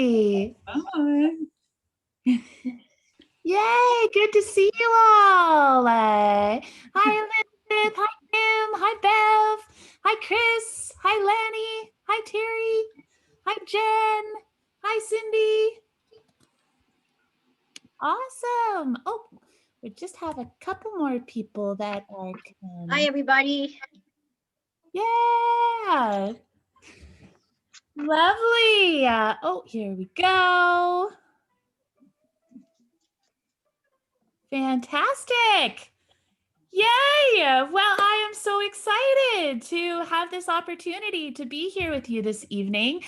Hi. Hi. Yay, good to see you all. Hi, Elizabeth. Hi, Kim. Hi, Bev. Hi, Chris. Hi, Lanny. Hi, Terry. Hi, Jen. Hi, Cindy. Awesome. Oh, we just have a couple more people that are coming. Hi, everybody. Yeah. Lovely. Oh, here we go. Fantastic. Yay! Well, I am so excited to have this opportunity to be here with you this evening.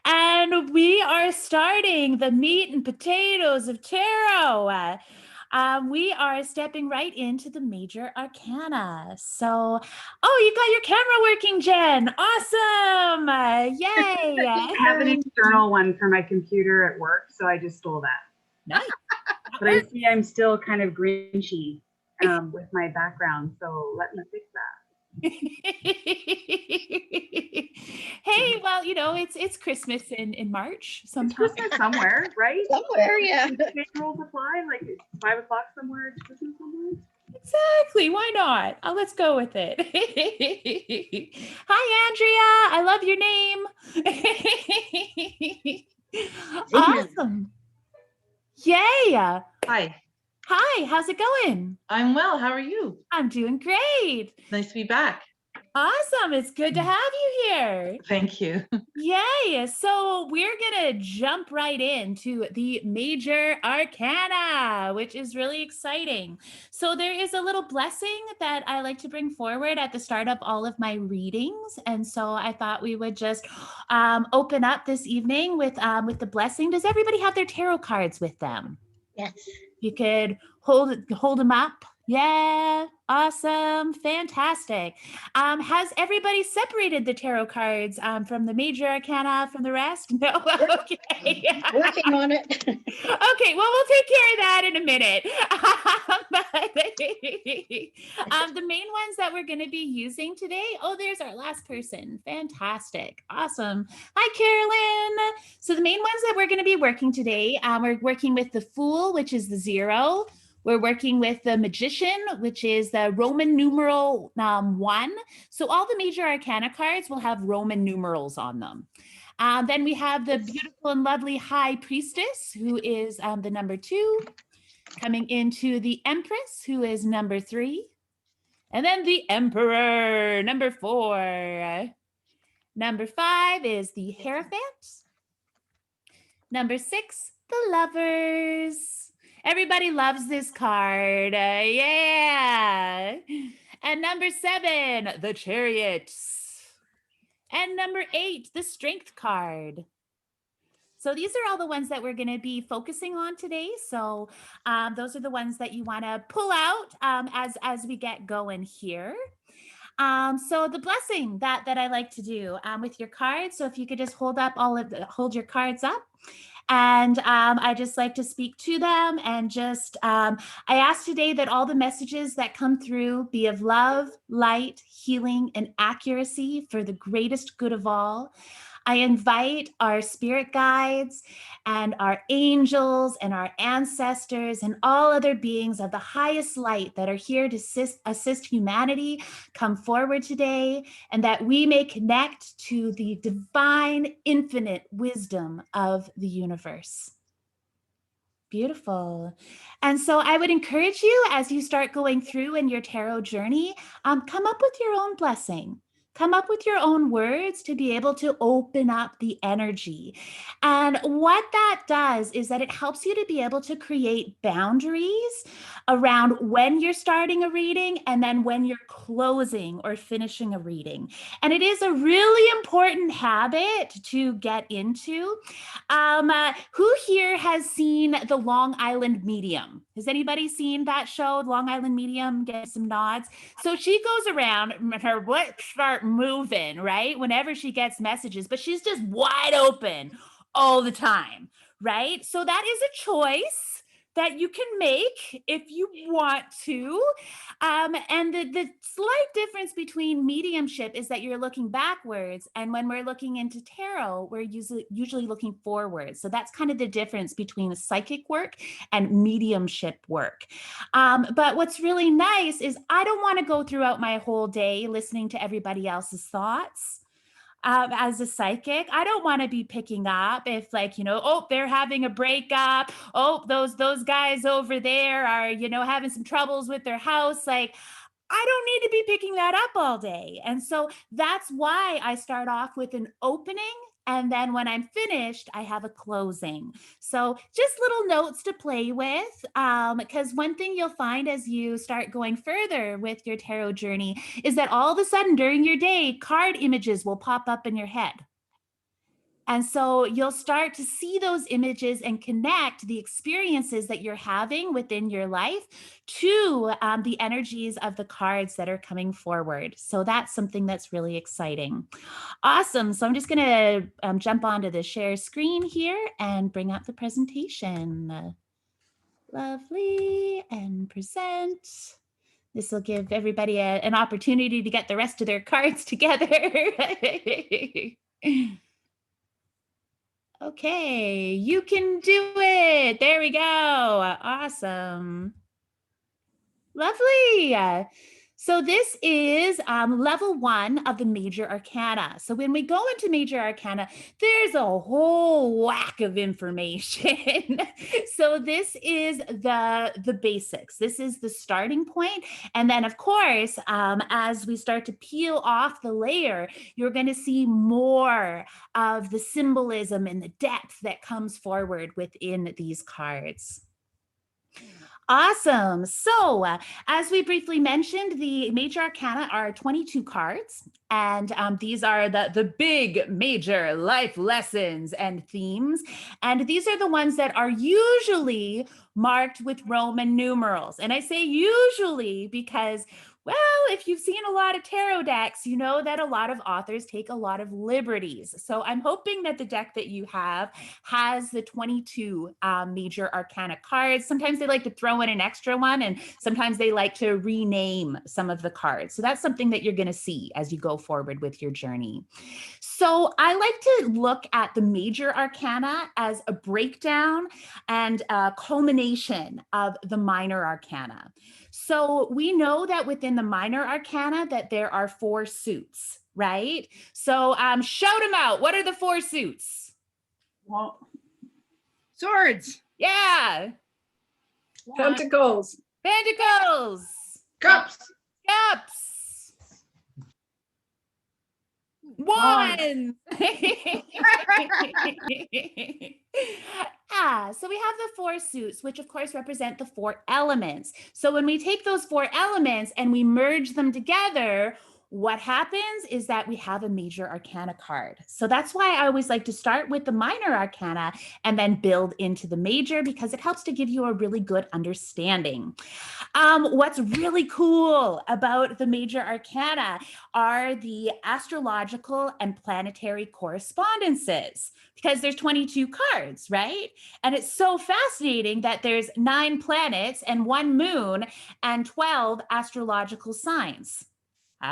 And we are starting the meat and potatoes of tarot. We are stepping right into the major arcana. So, oh, you got your camera working, Jen. Awesome. Yay. I have an external one for my computer at work, so I just stole that. Nice. But I see I'm still kind of grinchy with my background, so let me fix that. Hey, well, you know, it's Christmas in March sometime. It's Christmas somewhere, right? Somewhere, yeah. Rules apply, like it's 5 o'clock somewhere, it's Christmas somewhere. Exactly. Why not? Let's go with it. Hi, Andrea. I love your name. Awesome. Yay. Hi. Hi, how's it going? I'm well. How are you? I'm doing great. Nice to be back. Awesome. It's good to have you here. Thank you. Yay. So we're going to jump right into the major arcana, which is really exciting. So there is a little blessing that I like to bring forward at the start of all of my readings. And so I thought we would just open up this evening with the blessing. Does everybody have their tarot cards with them? Yes. You could hold them up. Yeah, awesome, fantastic. Has everybody separated the tarot cards from the major arcana from the rest? No, okay. Working on it. Okay, well, we'll take care of that in a minute. The main ones that we're going to be using today, oh, there's our last person. Fantastic, awesome. Hi, Carolyn. So the main ones that we're going to be working today, we're working with the Fool, which is the 0. We're working with the Magician, which is the Roman numeral 1. So all the major arcana cards will have Roman numerals on them. Then we have the beautiful and lovely High Priestess, who is the number 2. Coming into the Empress, who is number 3. And then the Emperor, number 4. Number 5 is the Hierophant. Number 6, the Lovers. Everybody loves this card. Yeah. And number 7, the Chariot. And number 8, the Strength card. So these are all the ones that we're going to be focusing on today. So those are the ones that you want to pull out as we get going here. So the blessing that I like to do with your cards. So if you could just hold your cards up. And I just like to speak to them and just, I ask today that all the messages that come through be of love, light, healing, and accuracy for the greatest good of all. I invite our spirit guides and our angels and our ancestors and all other beings of the highest light that are here to assist humanity come forward today, and that we may connect to the divine infinite wisdom of the universe. Beautiful. And so I would encourage you, as you start going through in your tarot journey, come up with your own blessing. Come up with your own words to be able to open up the energy. And what that does is that it helps you to be able to create boundaries around when you're starting a reading and then when you're closing or finishing a reading. And it is a really important habit to get into. Who here has seen the Long Island Medium? Has anybody seen that show, Long Island Medium? Get some nods. So she goes around, her lips start moving, right? Whenever she gets messages, but she's just wide open all the time, right? So that is a choice that you can make if you want to. And the slight difference between mediumship is that you're looking backwards. And when we're looking into tarot, we're usually looking forward. So that's kind of the difference between psychic work and mediumship work. But what's really nice is I don't want to go throughout my whole day listening to everybody else's thoughts. As a psychic, I don't want to be picking up if, like, oh, they're having a breakup. Oh, those guys over there are, having some troubles with their house. Like, I don't need to be picking that up all day. And so that's why I start off with an opening. And then when I'm finished, I have a closing. So just little notes to play with, because one thing you'll find as you start going further with your tarot journey is that all of a sudden during your day, card images will pop up in your head. And so you'll start to see those images and connect the experiences that you're having within your life to the energies of the cards that are coming forward. So that's something that's really exciting. Awesome. So I'm just going to jump onto the share screen here and bring up the presentation. Lovely. And present. This will give everybody an opportunity to get the rest of their cards together. Okay, you can do it. There we go. Awesome. Lovely. So this is level 1 of the major arcana. So when we go into major arcana, there's a whole whack of information. So this is the basics. This is the starting point. And then of course, as we start to peel off the layer, you're going to see more of the symbolism and the depth that comes forward within these cards. Awesome. So as we briefly mentioned, the major arcana are 22 cards, and these are the big major life lessons and themes. And these are the ones that are usually marked with Roman numerals. And I say usually because, well, if you've seen a lot of tarot decks, you know that a lot of authors take a lot of liberties. So I'm hoping that the deck that you have has the 22 major arcana cards. Sometimes they like to throw in an extra one, and sometimes they like to rename some of the cards. So that's something that you're going to see as you go forward with your journey. So I like to look at the major arcana as a breakdown and a culmination of the minor arcana. So we know that within the minor arcana that there are 4 suits, right? So shout them out. What are the 4 suits? Well, Swords. Yeah. Pentacles. Pentacles. Cups. Cups. Wands. So we have the 4 suits, which of course represent the 4 elements. So when we take those 4 elements and we merge them together, what happens is that we have a major arcana card. So that's why I always like to start with the minor arcana and then build into the major, because it helps to give you a really good understanding. What's really cool about the major arcana are the astrological and planetary correspondences, because there's 22 cards, right? And it's so fascinating that there's 9 planets and 1 moon and 12 astrological signs. So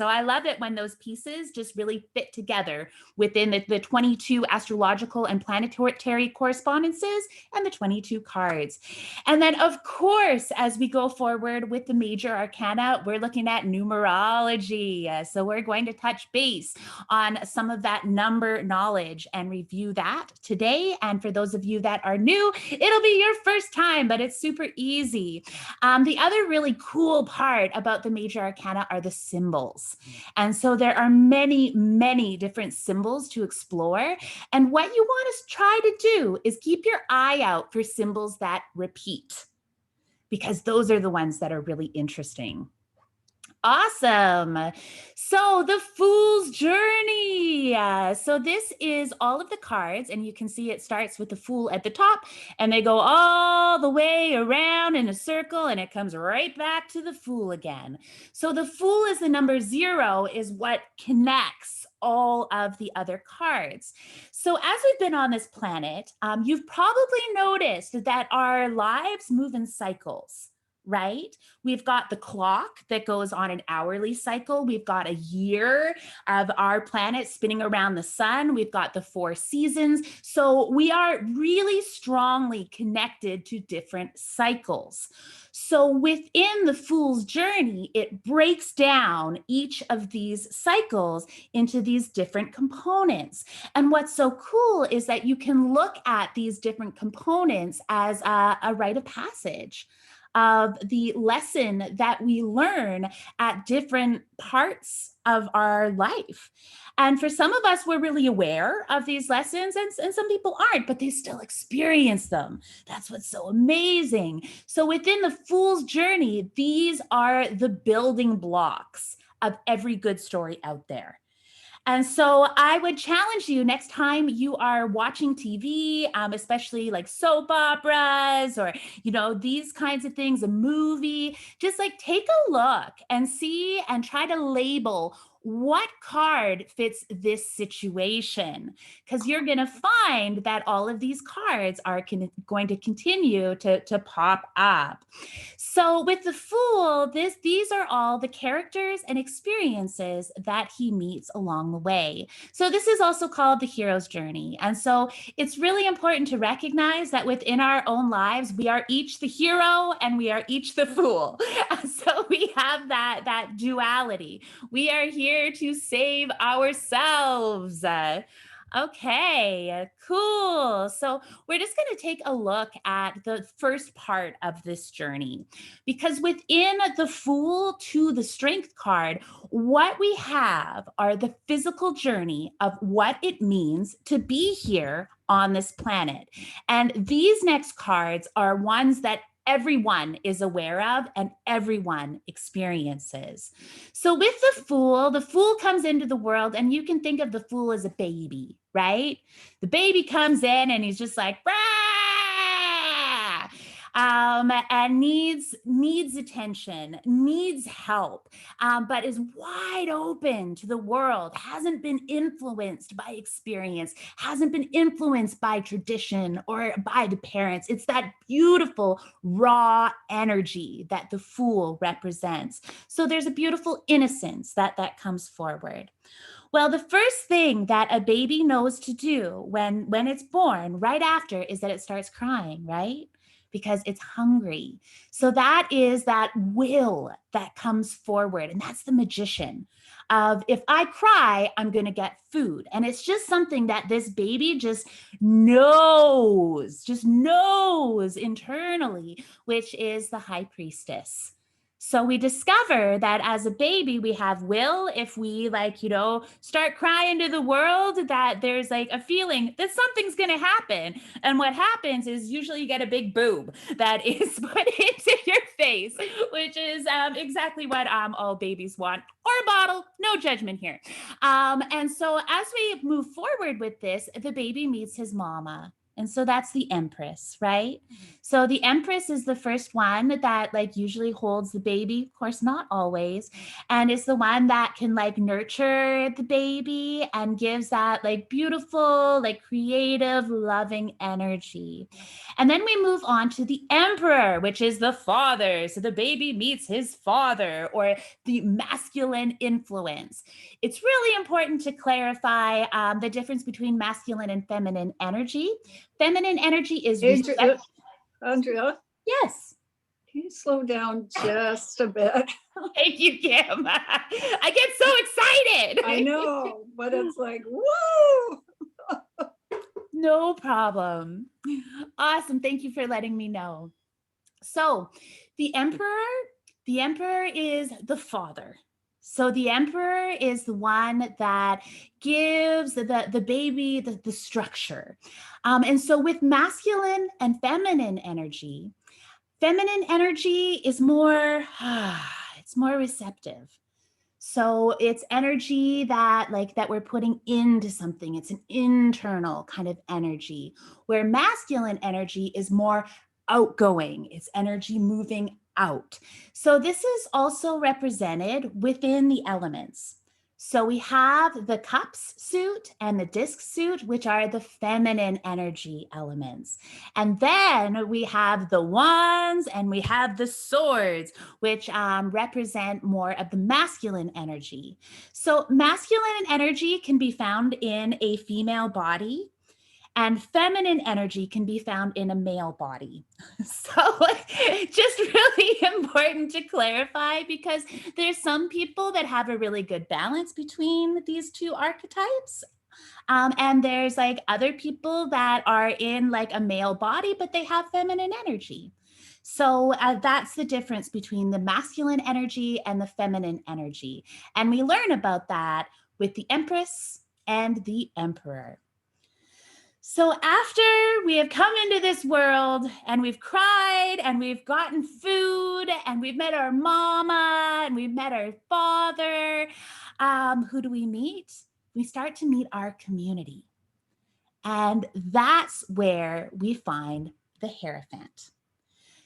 I love it when those pieces just really fit together within the 22 astrological and planetary correspondences and the 22 cards. And then, of course, as we go forward with the major arcana, we're looking at numerology. So we're going to touch base on some of that number knowledge and review that today. And for those of you that are new, it'll be your first time, but it's super easy. The other really cool part about the major arcana are the symbols. And so there are many, many different symbols to explore. And what you want to try to do is keep your eye out for symbols that repeat, because those are the ones that are really interesting. Awesome. So the Fool's Journey. So this is all of the cards, and you can see it starts with the Fool at the top, and they go all the way around in a circle, and it comes right back to the Fool again. So the Fool is the number 0, is what connects all of the other cards. So as we've been on this planet, you've probably noticed that our lives move in cycles, right? We've got the clock that goes on an hourly cycle. We've got a year of our planet spinning around the sun. We've got the 4 seasons. So we are really strongly connected to different cycles. So within the Fool's Journey, it breaks down each of these cycles into these different components. And what's so cool is that you can look at these different components as a rite of passage of the lesson that we learn at different parts of our life. And for some of us, we're really aware of these lessons, and some people aren't, but they still experience them. That's what's so amazing. So within the Fool's Journey, these are the building blocks of every good story out there. And so I would challenge you next time you are watching TV, especially like soap operas or, these kinds of things, a movie, just like take a look and see and try to label what card fits this situation, because you're going to find that all of these cards are going to continue to pop up. So with the Fool, these are all the characters and experiences that he meets along the way. So this is also called the hero's journey. And so it's really important to recognize that within our own lives, we are each the hero and we are each the fool. So we have that duality. We are here to save ourselves. Okay, cool. So we're just going to take a look at the first part of this journey, because within the Fool to the Strength card, what we have are the physical journey of what it means to be here on this planet. And these next cards are ones that everyone is aware of and everyone experiences. So with the Fool comes into the world, and you can think of the Fool as a baby, right? The baby comes in and he's just like, "Rah!" And needs attention, needs help, but is wide open to the world, hasn't been influenced by experience, hasn't been influenced by tradition or by the parents. It's that beautiful, raw energy that the Fool represents. So there's a beautiful innocence that comes forward. Well, the first thing that a baby knows to do when it's born, right after, is that it starts crying, right? Because it's hungry. So that is that will that comes forward. And that's the magician of, if I cry, I'm going to get food. And it's just something that this baby just knows internally, which is the high priestess. So we discover that as a baby, we have will. If we start crying to the world, that there's like a feeling that something's going to happen. And what happens is usually you get a big boob that is put into your face, which is exactly what all babies want, or a bottle, no judgment here. And so as we move forward with this, the baby meets his mama. And so that's the Empress, right? So the Empress is the first one that usually holds the baby, of course, not always, and is the one that can nurture the baby and gives that beautiful, creative, loving energy. And then we move on to the Emperor, which is the father. So the baby meets his father, or the masculine influence. It's really important to clarify the difference between masculine and feminine energy. Feminine energy is Andrea, Yes. can you slow down just a bit? Thank you, Kim. I get so excited. I know, but it's like, whoa! No problem. Awesome. Thank you for letting me know. So the emperor is the father. So the emperor is the one that gives the baby the structure. And so with masculine and feminine energy is more, It's more receptive. So it's energy that we're putting into something. It's an internal kind of energy, where masculine energy is more outgoing. It's energy moving out. So this is also represented within the elements. So we have the cups suit and the disc suit, which are the feminine energy elements. And then we have the wands and we have the swords, which represent more of the masculine energy. So masculine energy can be found in a female body, and feminine energy can be found in a male body. So just really important to clarify, because there's some people that have a really good balance between these two archetypes. And there's other people that are in a male body, but they have feminine energy. So that's the difference between the masculine energy and the feminine energy. And we learn about that with the Empress and the Emperor. So after we have come into this world and we've cried and we've gotten food and we've met our mama and we've met our father, who do we meet? We start to meet our community. And that's where we find the Hierophant.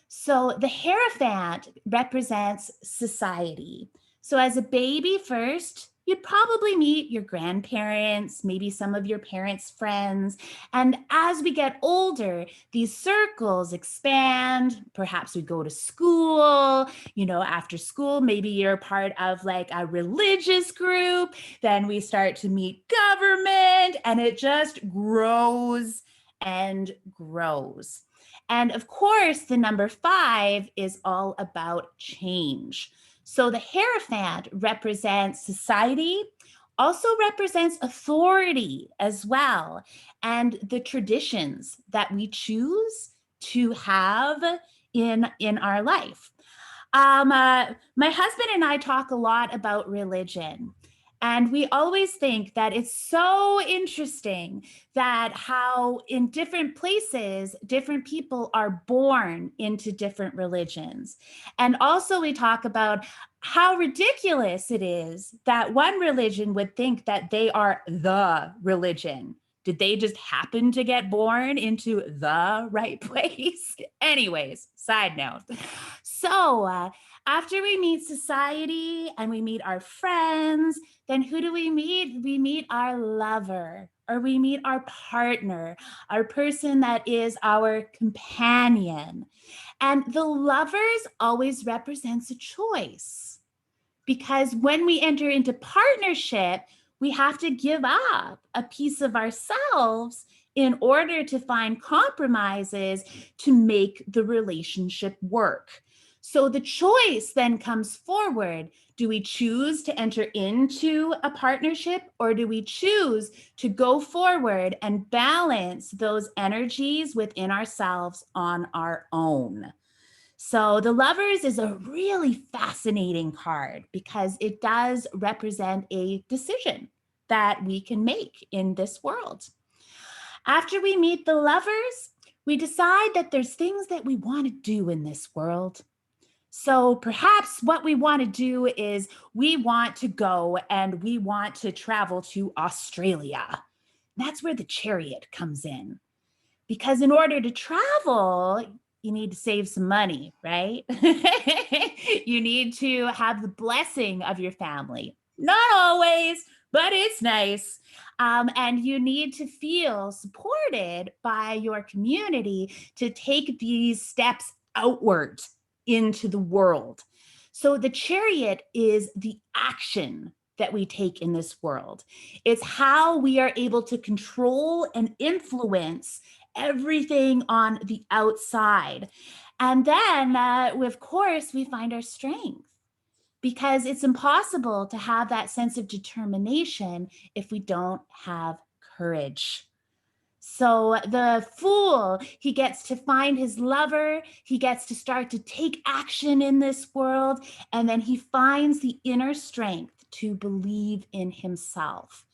So the Hierophant represents society. So as a baby first, you'd probably meet your grandparents, maybe some of your parents' friends. And as we get older, these circles expand. Perhaps we go to school, after school, maybe you're part of a religious group. Then we start to meet government, and it just grows and grows. And of course, the number 5 is all about change. So the Hierophant represents society, also represents authority as well, and the traditions that we choose to have in our life. My husband and I talk a lot about religion. And we always think that it's so interesting that how in different places, different people are born into different religions. And also we talk about how ridiculous it is that one religion would think that they are the religion. Did they just happen to get born into the right place? Anyways, side note. So after we meet society and we meet our friends, then who do we meet? We meet our lover, or we meet our partner, our person that is our companion. And the lovers always represents a choice, because when we enter into partnership, we have to give up a piece of ourselves in order to find compromises to make the relationship work. So the choice then comes forward. Do we choose to enter into a partnership, or do we choose to go forward and balance those energies within ourselves on our own? So the Lovers is a really fascinating card, because it does represent a decision that we can make in this world. After we meet the Lovers, we decide that there's things that we want to do in this world. So perhaps what we want to do is we want to go and we want to travel to Australia. That's where the Chariot comes in. Because in order to travel, you need to save some money, right? You need to have the blessing of your family. Not always, but it's nice. And you need to feel supported by your community to take these steps outward into the world. So the Chariot is the action that we take in this world. It's how we are able to control and influence everything on the outside. And then, of course, we find our strength, because it's impossible to have that sense of determination if we don't have courage. So the Fool, he gets to find his lover, he gets to start to take action in this world, and then he finds the inner strength to believe in himself.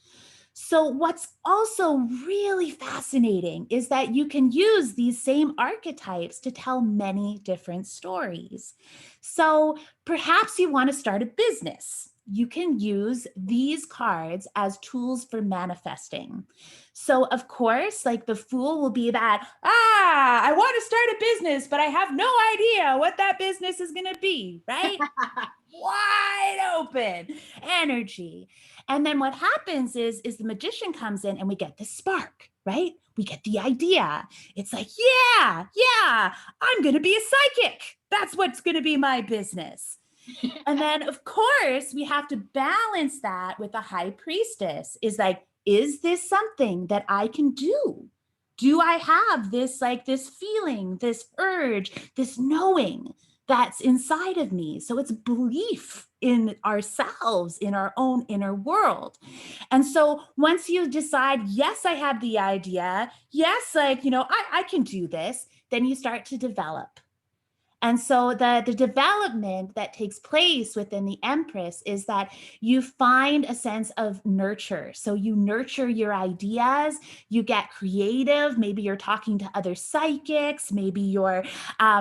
So what's also really fascinating is that you can use these same archetypes to tell many different stories. So perhaps you want to start a business. You can use these cards as tools for manifesting. So of course, like the Fool will be that, I want to start a business, but I have no idea what that business is going to be, right? Wide open energy. And then what happens is the magician comes in and we get the spark, right? We get the idea. It's like, yeah, I'm going to be a psychic. That's what's going to be my business. And then, of course, we have to balance that with the high priestess. Is like, is this something that I can do? Do I have this, like this feeling, this urge, this knowing that's inside of me? So it's belief in ourselves, in our own inner world. And so once you decide, yes, I have the idea, yes, like, I can do this, then you start to develop. And so the development that takes place within the Empress is that you find a sense of nurture. So you nurture your ideas, you get creative. Maybe you're talking to other psychics, maybe you're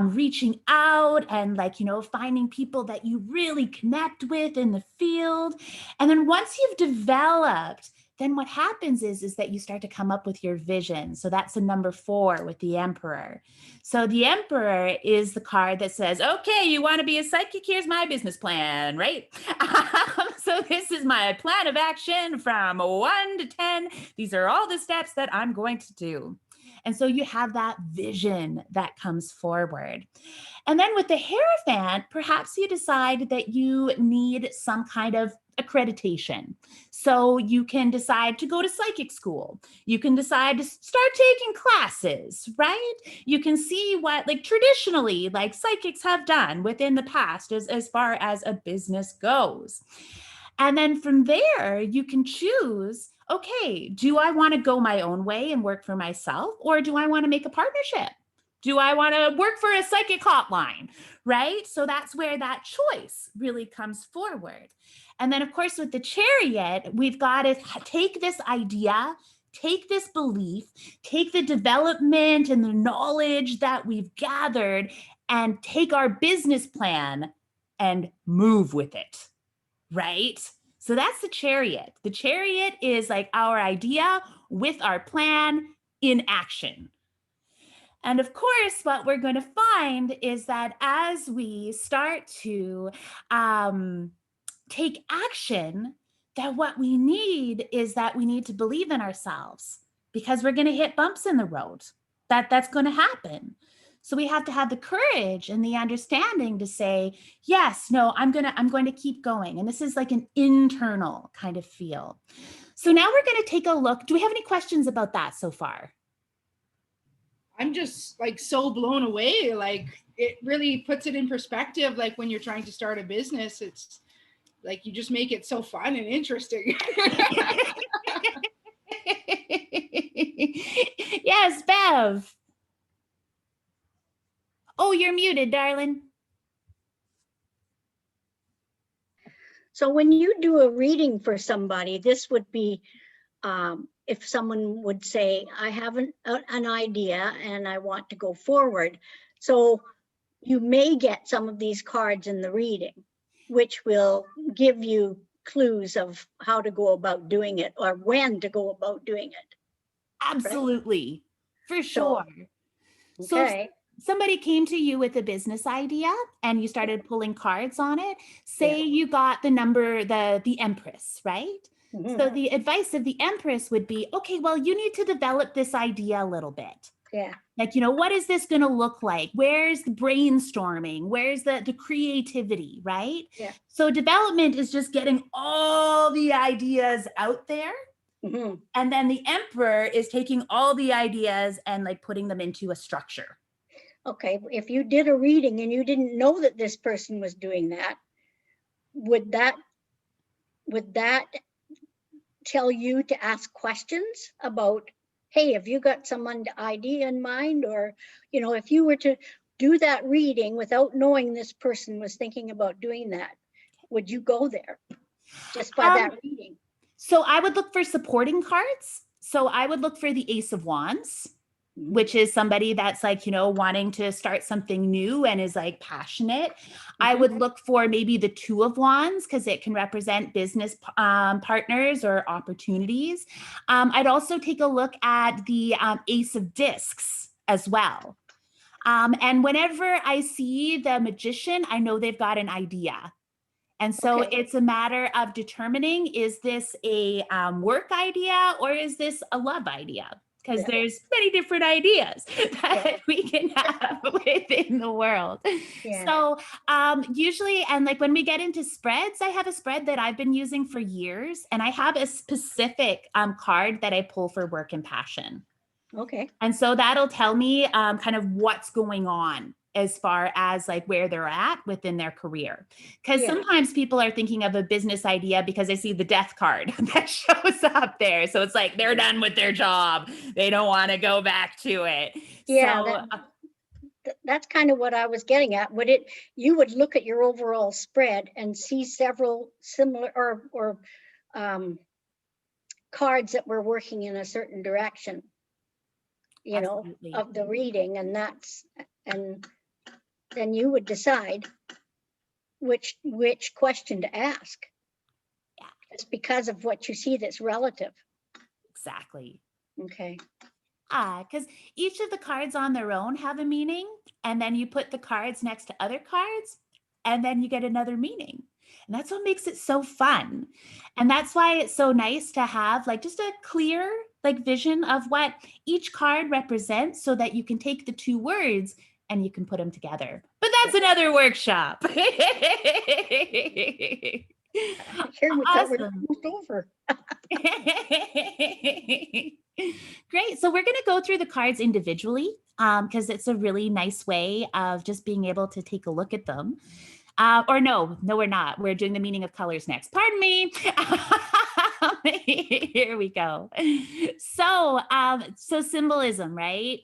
reaching out and finding people that you really connect with in the field. And then once you've developed, then what happens is that you start to come up with your vision. So that's a number 4 with the Emperor. So the Emperor is the card that says, okay, you want to be a psychic? Here's my business plan, right? So this is my plan of action from 1 to 10. These are all the steps that I'm going to do. And so you have that vision that comes forward. And then with the Hierophant, perhaps you decide that you need some kind of accreditation. So you can decide to go to psychic school. You can decide to start taking classes, right? You can see what traditionally psychics have done within the past as far as a business goes. And then from there, you can choose, okay, do I want to go my own way and work for myself? Or do I want to make a partnership? Do I want to work for a psychic hotline, right? So that's where that choice really comes forward. And then, of course, with the Chariot, we've got to take this idea, take this belief, take the development and the knowledge that we've gathered, and take our business plan and move with it, right? So that's the Chariot. The Chariot is like our idea with our plan in action. And of course, what we're going to find is that as we start to take action, that what we need is that we need to believe in ourselves, because we're going to hit bumps in the road. That's going to happen. So we have to have the courage and the understanding to say, yes, no, I'm going to keep going. And this is like an internal kind of feel. So now we're going to take a look. Do we have any questions about that so far? I'm just so blown away. It really puts it in perspective. When you're trying to start a business, it's you just make it so fun and interesting. Yes, Bev. Oh, you're muted, darling. So when you do a reading for somebody, this would be if someone would say, I have an idea and I want to go forward. So you may get some of these cards in the reading, which will give you clues of how to go about doing it or when to go about doing it. Absolutely, right? For sure. Okay. So somebody came to you with a business idea and you started pulling cards on it. Say you got the number, the Empress, right? Mm-hmm. So the advice of the Empress would be, okay, well, you need to develop this idea a little bit. Yeah. What is this going to look like? Where's the brainstorming? Where's the creativity, right? Yeah. So development is just getting all the ideas out there. Mm-hmm. And then the Emperor is taking all the ideas and putting them into a structure. Okay, if you did a reading and you didn't know that this person was doing that, would that tell you to ask questions about, hey, have you got someone idea in mind? Or, if you were to do that reading without knowing this person was thinking about doing that, would you go there just by that reading? So I would look for supporting cards. So I would look for the Ace of Wands, which is somebody that's like, you know, wanting to start something new and is like passionate. I would look for maybe the Two of Wands because it can represent business partners or opportunities. I'd also take a look at the Ace of Discs as well. And whenever I see the Magician, I know they've got an idea. And so Okay. it's a matter of determining, is this a work idea or is this a love idea? Because Yeah. there's many different ideas that we can have within the world. Yeah. So usually, and like when we get into spreads, I have a spread that I've been using for years, and I have a specific card that I pull for work and passion. Okay. And so that'll tell me kind of what's going on as far as like where they're at within their career. Because Yeah. sometimes people are thinking of a business idea because they see the death card that shows up there. So it's like they're done with their job. They don't want to go back to it. Yeah, So that's kind of what I was getting at. You would look at your overall spread and see several similar or cards that were working in a certain direction, you Absolutely. know, of the reading, and then you would decide which question to ask. Yeah. It's because of what you see that's relative. Exactly. Okay. Because each of the cards on their own have a meaning, and then you put the cards next to other cards, and then you get another meaning. And that's what makes it so fun. And that's why it's so nice to have like just a clear like vision of what each card represents so that you can take the two words and you can put them together. But that's another workshop. Here we thought we were Awesome. almost over. Great. So we're going to go through the cards individually because it's a really nice way of just being able to take a look at them. Or no, we're not. We're doing the meaning of colors next. Pardon me. Here we go. So symbolism, right?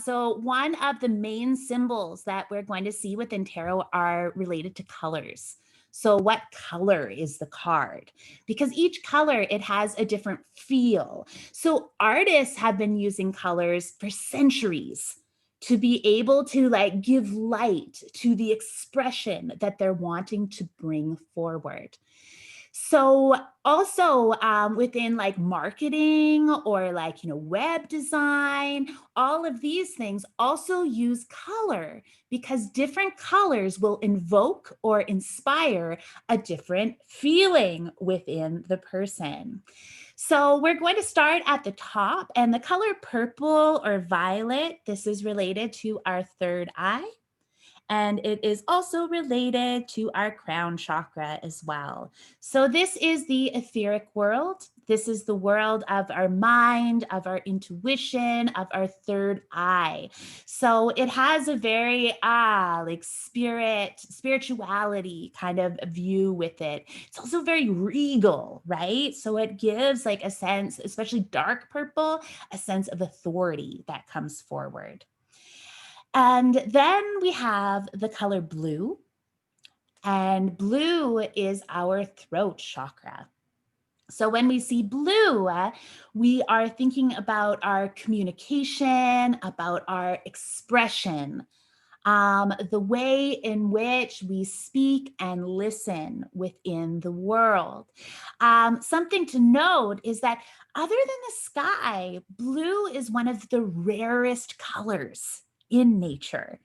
So one of the main symbols that we're going to see within tarot are related to colors. So what color is the card? Because each color, it has a different feel. So artists have been using colors for centuries to be able to like give light to the expression that they're wanting to bring forward. So also within like marketing or like, you know, web design, all of these things also use color because different colors will invoke or inspire a different feeling within the person. So we're going to start at the top, and the color purple or violet, this is related to our third eye. And it is also related to our crown chakra as well. So this is the etheric world. This is the world of our mind, of our intuition, of our third eye. So it has a very like spirituality kind of view with it. It's also very regal, right? So it gives like a sense, especially dark purple, a sense of authority that comes forward. And then we have the color blue. And blue is our throat chakra. So when we see blue, we are thinking about our communication, about our expression, the way in which we speak and listen within the world. Something to note is that other than the sky, blue is one of the rarest colors in nature.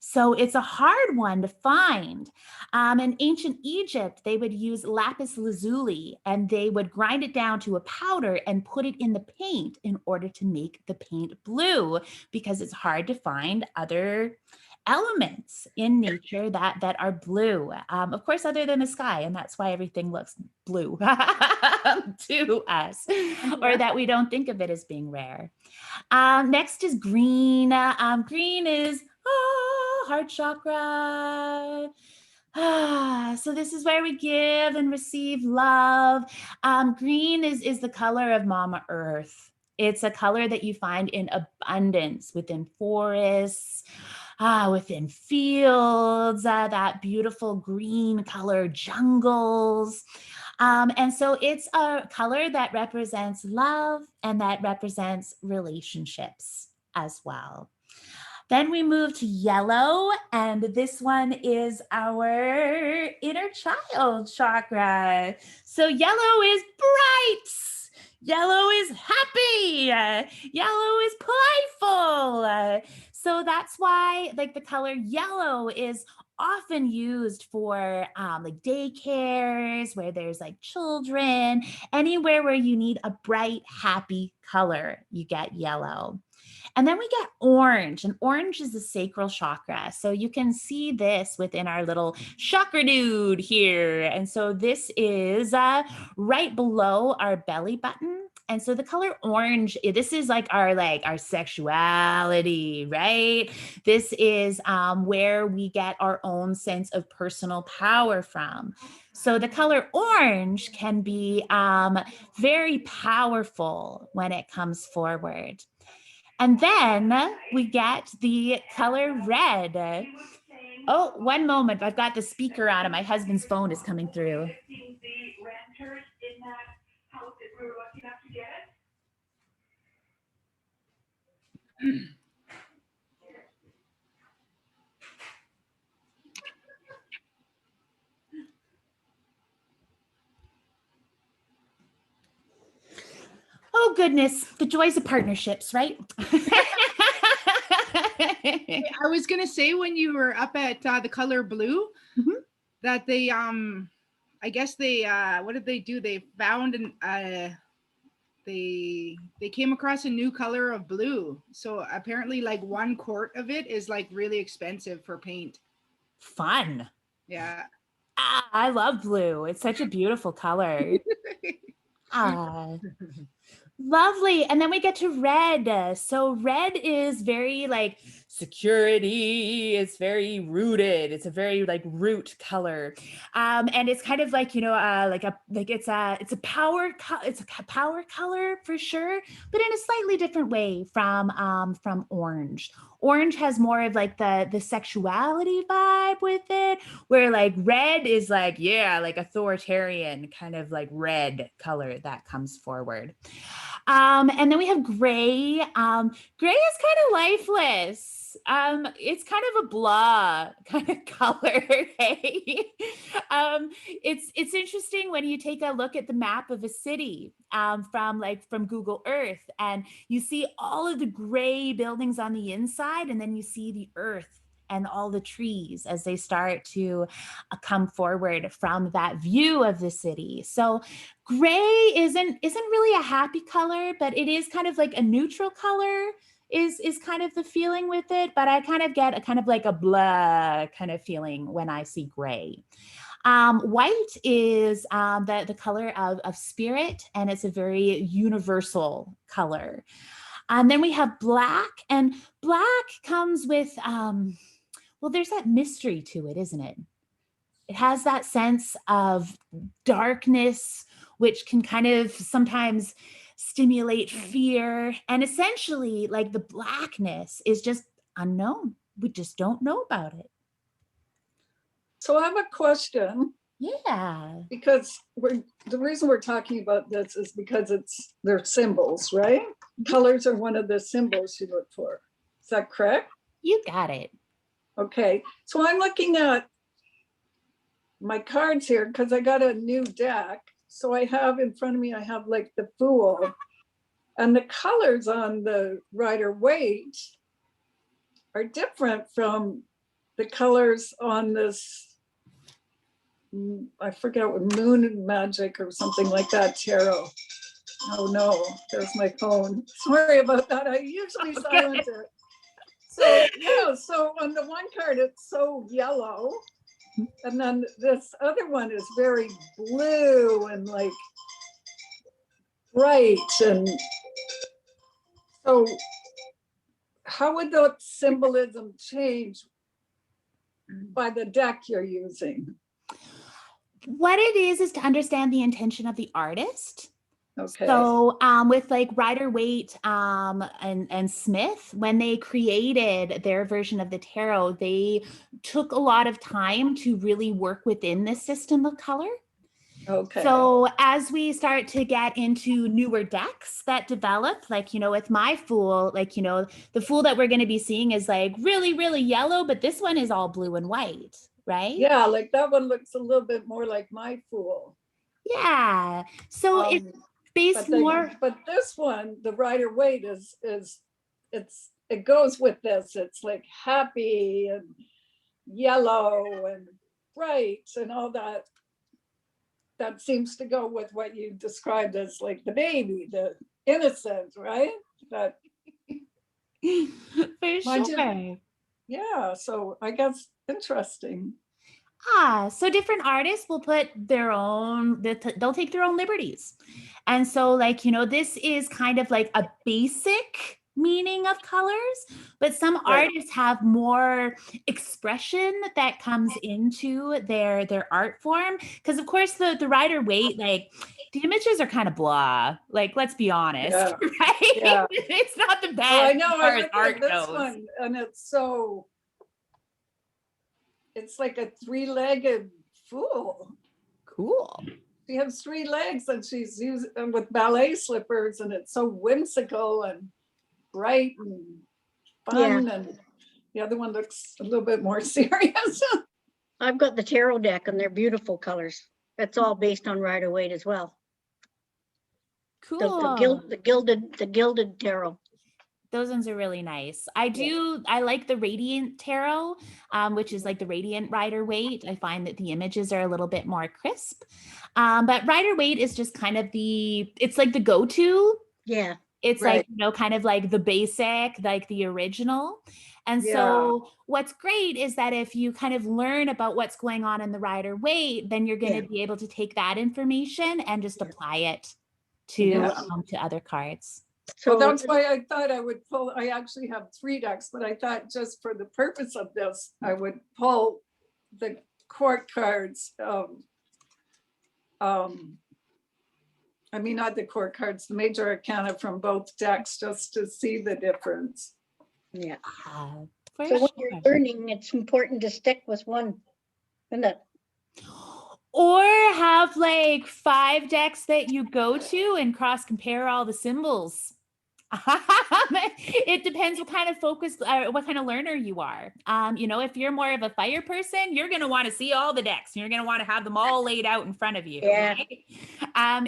So it's a hard one to find. In ancient Egypt, they would use lapis lazuli and they would grind it down to a powder and put it in the paint in order to make the paint blue because it's hard to find other elements in nature that are blue, of course, other than the sky, and that's why everything looks blue to us, or that we don't think of it as being rare. Next is green. Green is heart chakra. So this is where we give and receive love. Green is the color of Mama Earth. It's a color that you find in abundance within forests, within fields, that beautiful green color, jungles. And so it's a color that represents love and that represents relationships as well. Then we move to yellow, and this one is our inner child chakra. So yellow is bright. Yellow is happy. Yellow is playful. So that's why like the color yellow is often used for like daycares where there's like children, anywhere where you need a bright, happy color, you get yellow. And then we get orange, and orange is the sacral chakra. So you can see this within our little chakra dude here. And so this is right below our belly button. And so the color orange, this is like our sexuality, right? This is where we get our own sense of personal power from. So the color orange can be very powerful when it comes forward. And then we get the color red. Oh, one moment. I've got the speaker on and my husband's phone is coming through. Oh, goodness. The joys of partnerships, right? I was gonna say when you were up at the color blue, that they I guess they what did they do? They found an they came across a new color of blue. So apparently like 1 quart of it is like really expensive for paint. Fun. Yeah. I love blue. It's such a beautiful color. Lovely. And then we get to red. So red is very like security. It's very rooted. It's a very like root color. And it's kind of like, it's a power color for sure, but in a slightly different way from orange. Orange has more of like the sexuality vibe with it, where like red is like, yeah, like authoritarian kind of like red color that comes forward. And then we have gray. Gray is kind of lifeless. It's kind of a blah kind of color. Hey? It's interesting when you take a look at the map of a city from Google Earth, and you see all of the gray buildings on the inside, and then you see the earth and all the trees as they start to come forward from that view of the city. So gray isn't really a happy color, but it is kind of like a neutral color is kind of the feeling with it. But I kind of get a kind of like a blah kind of feeling when I see gray. White is the color of spirit, and it's a very universal color. And then we have black, and black comes with, well, there's that mystery to it, isn't it? It has that sense of darkness, which can kind of sometimes stimulate fear. And essentially, like the blackness is just unknown. We just don't know about it. So I have a question, Yeah. because the reason we're talking about this is because they're symbols, right? Colors are one of the symbols you look for. Is that correct? You got it. Okay, so I'm looking at my cards here because I got a new deck. So I have in front of me, I have like the Fool, and the colors on the Rider-Waite are different from the colors on this, I forget what, Moon Magic or something like that, tarot. Oh no, there's my phone. Sorry about that. I usually silence it. So yeah, so on the one card, it's so yellow. And then this other one is very blue and like bright. And so how would the symbolism change by the deck you're using? What it is to understand the intention of the artist. Okay. So with like Rider-Waite and Smith, when they created their version of the tarot, they took a lot of time to really work within this system of color. Okay. So as we start to get into newer decks that develop, like, you know, with my Fool, like, you know, the Fool that we're going to be seeing is like really, really yellow, but this one is all blue and white, right? Yeah, like that one looks a little bit more like my Fool. Yeah. So it's based more. But this one, the Rider-Waite it goes with this. It's like happy and yellow and bright and all that. That seems to go with what you described as like the baby, the innocent, right? That For sure. yeah, so I guess interesting. So different artists will put their own, they'll take their own liberties. And so like, you know, this is kind of like a basic meaning of colors, but some Right. artists have more expression that comes into their art form. Because of course the Rider-Waite, like the images are kind of blah. Like, let's be honest, Yeah. right? Yeah. It's not the best Oh, I know. as far I as look art at this goes. one, and it's like a three-legged fool. Cool. She has 3 legs, and she's using with ballet slippers, and it's so whimsical and bright and fun. And the other one looks a little bit more serious. I've got the tarot deck and they're beautiful colors. That's all based on Rider-Waite as well. Cool. The gilded tarot. Those ones are really nice. I like the Radiant Tarot, which is like the Radiant Rider-Waite. I find that the images are a little bit more crisp. But Rider-Waite is just kind of it's like the go-to. Yeah. It's Right. like, you know, kind of like the basic, like the original. And Yeah. so what's great is that if you kind of learn about what's going on in the Rider-Waite, then you're going to be able to take that information and just apply it to other cards. So that's why I thought I would pull. I actually have 3 decks, but I thought just for the purpose of this, I would pull the court cards. I mean, not the court cards, the major arcana from both decks, just to see the difference. Yeah. For So when sure. you're learning, it's important to stick with one, isn't it? Or have like 5 decks that you go to and cross compare all the symbols. It depends what kind of focus, what kind of learner you are. You know, if you're more of a fire person, you're going to want to see all the decks. You're going to want to have them all laid out in front of you. Yeah. Right?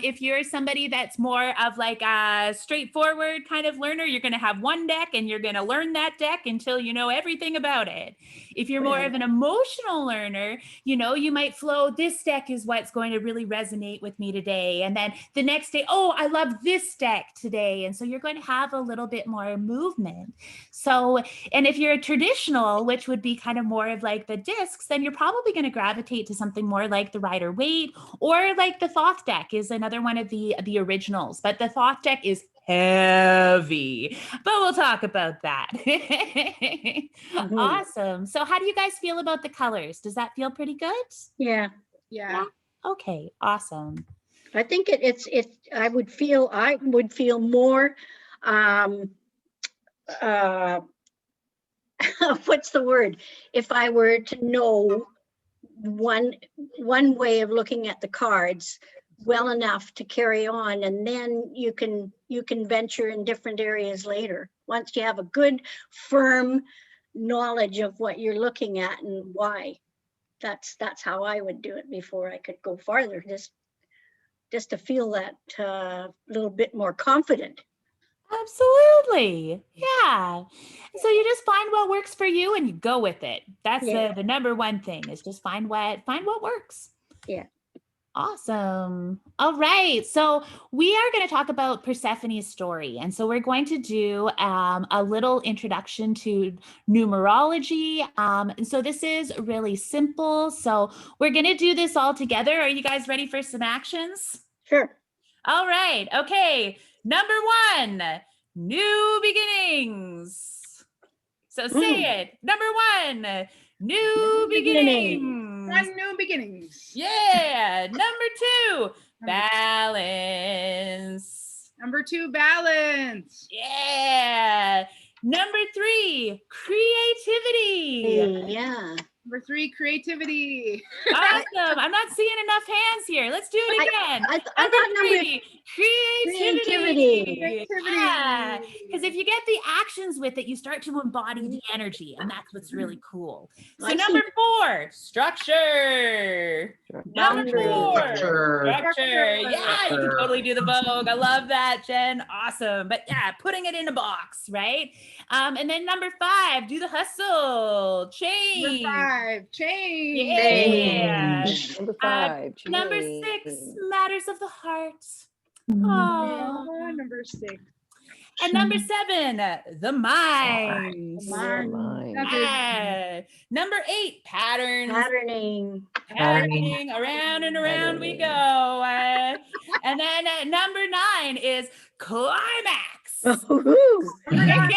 If you're somebody that's more of like a straightforward kind of learner, you're going to have one deck and you're going to learn that deck until you know everything about it. If you're more of an emotional learner, you know, you might flow, this deck is what's going to really resonate with me today. And then the next day, oh, I love this deck today. And so you're going to have a little bit more movement. So, and if you're a traditional, which would be kind of more of like the discs, then you're probably going to gravitate to something more like the Rider-Waite, or like the Thoth deck is another one of the originals. But the Thoth deck is heavy, but we'll talk about that. Awesome. So how do you guys feel about the colors? Does that feel pretty good? Yeah. Yeah. Okay, awesome. I think I would feel more what's the word? If I were to know one way of looking at the cards well enough to carry on, and then you can venture in different areas later. Once you have a good, firm knowledge of what you're looking at and why. That's how I would do it before I could go farther, just to feel that little bit more confident. Absolutely. Yeah. So you just find what works for you and you go with it. That's the number one thing, is just find what works. Yeah. Awesome. All right. So we are going to talk about Persephone's story. And so we're going to do a little introduction to numerology. And so this is really simple. So we're going to do this all together. Are you guys ready for some actions? Sure. All right. Okay. Number 1, new beginnings. So say it. Number 1, new beginnings. 1 new beginnings. Yeah. Number 2, balance. Number 2, balance. Yeah. Number 3, creativity. Yeah. Number 3, creativity. Awesome. I'm not seeing enough hands here. Let's do it again. I Number thought number 3, creativity. Yeah. Because if you get the actions with it, you start to embody the energy, and that's what's really cool. So I number see. 4, structure. Number 4, structure. Yeah, you can totally do the Vogue. I love that, Jen. Awesome. But yeah, putting it in a box, right? And then number 5, do the hustle. Change. Number 5, change. Yeah. Number 5, Number 6, change. matters of the heart. Mm. Oh. Number 6. And number 7, the mind. Mind. Yeah. Number 8, patterns. Patterning. Patterning. Around and around we go. And then number 9 is climax. Woohoo. Yeah.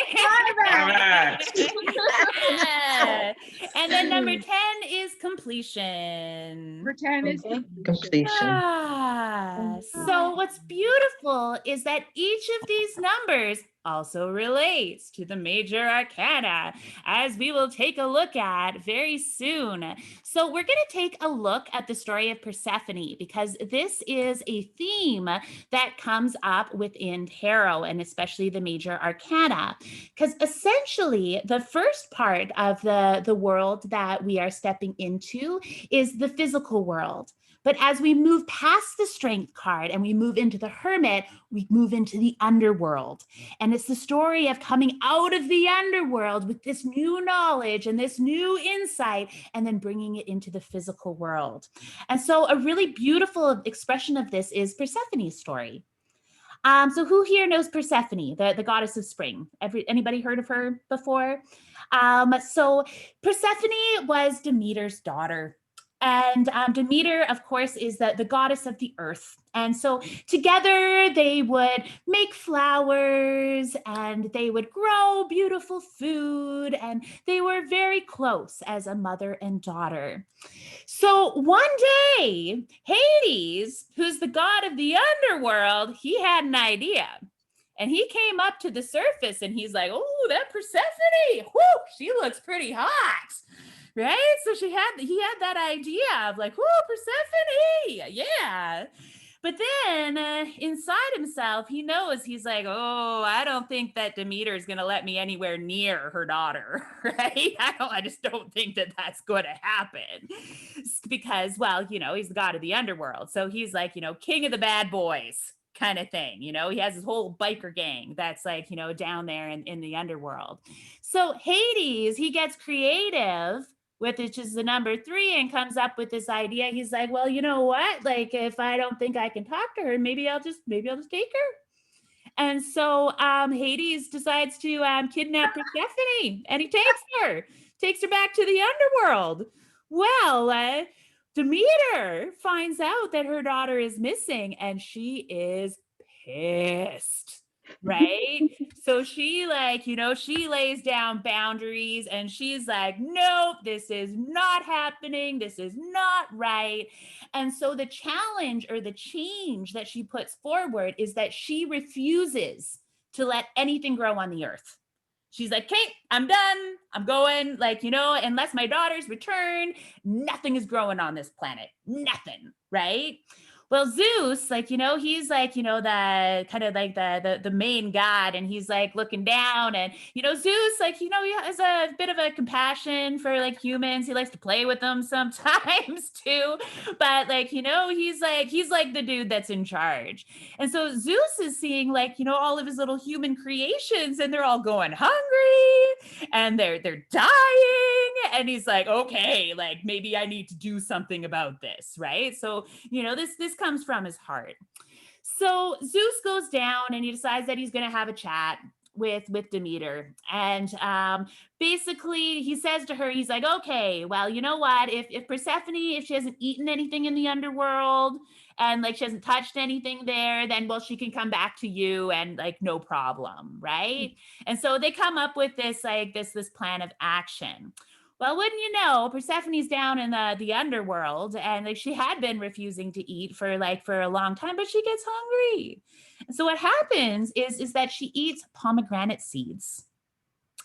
And then number 10 is completion. Number 10 is Okay. Completion. Ah, so what's beautiful is that each of these numbers also relates to the major arcana, as we will take a look at very soon. So we're going to take a look at the story of Persephone, because this is a theme that comes up within tarot, and especially the major arcana, because essentially the first part of the world that we are stepping into is the physical world. But as we move past the strength card and we move into the hermit, we move into the underworld. And it's the story of coming out of the underworld with this new knowledge and this new insight, and then bringing it into the physical world. And so a really beautiful expression of this is Persephone's story. So who here knows Persephone, the goddess of spring? Anybody heard of her before? So Persephone was Demeter's daughter. And Demeter, of course, is the goddess of the earth. And so together they would make flowers and they would grow beautiful food, and they were very close as a mother and daughter. So one day, Hades, who's the god of the underworld, he had an idea. And he came up to the surface and he's like, oh, that Persephone, whoo, she looks pretty hot. Right? So he had that idea of like, whoo, Persephone, yeah. But then inside himself, he knows, he's like, oh, I don't think that Demeter is going to let me anywhere near her daughter, right? I just don't think that that's going to happen, because, well, he's the god of the underworld. So he's like, king of the bad boys kind of thing. He has his whole biker gang that's like, down there in the underworld. So Hades, he gets creative with which is the number 3, and comes up with this idea. He's like, well, you know what? Like, if I don't think I can talk to her, maybe I'll just take her. And so Hades decides to kidnap Persephone, and he takes her back to the underworld. Well, Demeter finds out that her daughter is missing, and she is pissed. Right? So she she lays down boundaries, and she's like, nope, this is not happening. This is not right. And so the challenge or the change that she puts forward is that she refuses to let anything grow on the earth. She's like, okay, I'm done. I'm going, unless my daughters return, nothing is growing on this planet. Nothing, right? Well, Zeus, he's the kind of like the main god, and he's like looking down, and Zeus, he has a bit of a compassion for humans. He likes to play with them sometimes too, but he's like the dude that's in charge. And so Zeus is seeing all of his little human creations, and they're all going hungry, and they're dying, and he's like, okay, maybe I need to do something about this, right? So this comes from his heart. So Zeus goes down and he decides that he's going to have a chat with Demeter. And basically he says to her, he's like, okay, well, you know what? If Persephone, if she hasn't eaten anything in the underworld and she hasn't touched anything there, then, well, she can come back to you and no problem, right? And so they come up with this, this plan of action. Well, wouldn't you know, Persephone's down in the underworld, and like she had been refusing to eat for a long time, but she gets hungry. And so what happens is that she eats pomegranate seeds.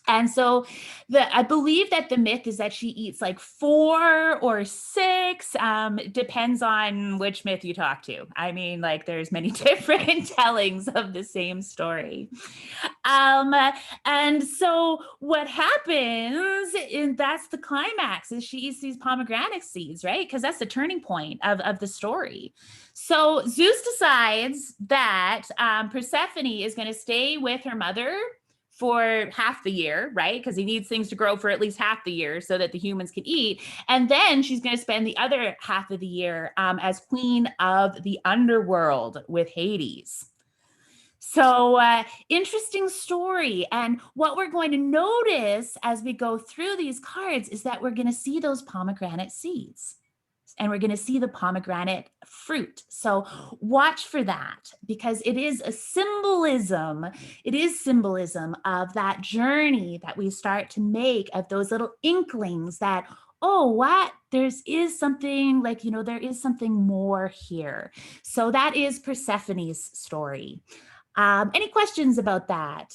And so I believe that the myth is that she eats like 4 or 6, depends on which myth you talk to. I mean, like there's many different tellings of the same story. And so what happens, and that's the climax, is she eats these pomegranate seeds, right? Because that's the turning point of the story. So Zeus decides that Persephone is going to stay with her mother for half the year, right? Because he needs things to grow for at least half the year so that the humans can eat. And then she's going to spend the other half of the year as queen of the underworld with Hades. So interesting story. And what we're going to notice as we go through these cards is that we're going to see those pomegranate seeds. And we're going to see the pomegranate fruit. So watch for that, because it is a symbolism. It is symbolism of that journey that we start to make, of those little inklings that, oh, what? There is something like, there is something more here. So that is Persephone's story. Any questions about that?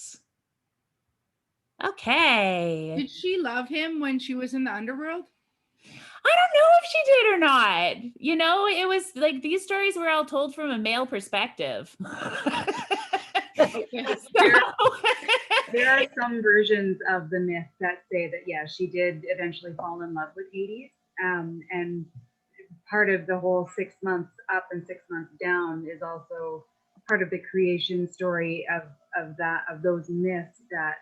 Okay. Did she love him when she was in the underworld? I don't know if she did or not. It was like these stories were all told from a male perspective. There are some versions of the myth that say that, yeah, she did eventually fall in love with Hades. And part of the whole 6 months up and 6 months down is also part of the creation story of those myths that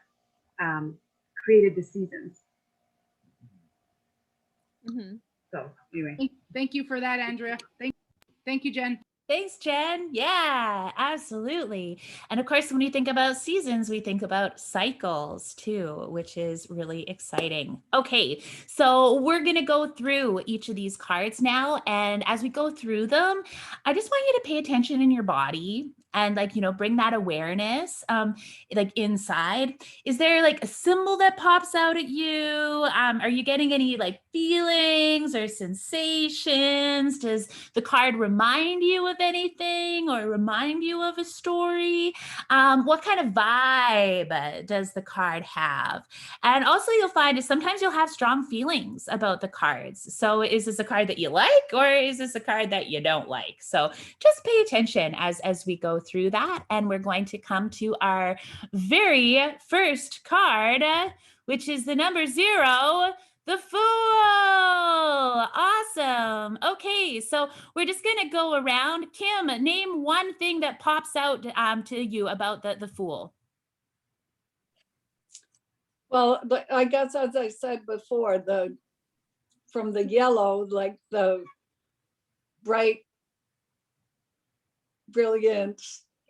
created the seasons. Mm-hmm. So anyway, Thank you for that, Andrea. Thank you, Jen. Thanks, Jen. Yeah, absolutely. And of course, when we think about seasons, we think about cycles too, which is really exciting. Okay, so we're going to go through each of these cards now. And as we go through them, I just want you to pay attention in your body and bring that awareness like inside. Is there like a symbol that pops out at you? Are you getting any like feelings or sensations? Does the card remind you of anything or remind you of a story? What kind of vibe does the card have? And also you'll find is sometimes you'll have strong feelings about the cards. So is this a card that you like, or is this a card that you don't like? So just pay attention as we go through that. And we're going to come to our very first card, which is the number 0, the Fool. Awesome. Okay, so we're just going to go around. Kim, name one thing that pops out to you about the Fool. Well, I guess as I said before, from the yellow, like the bright, brilliant,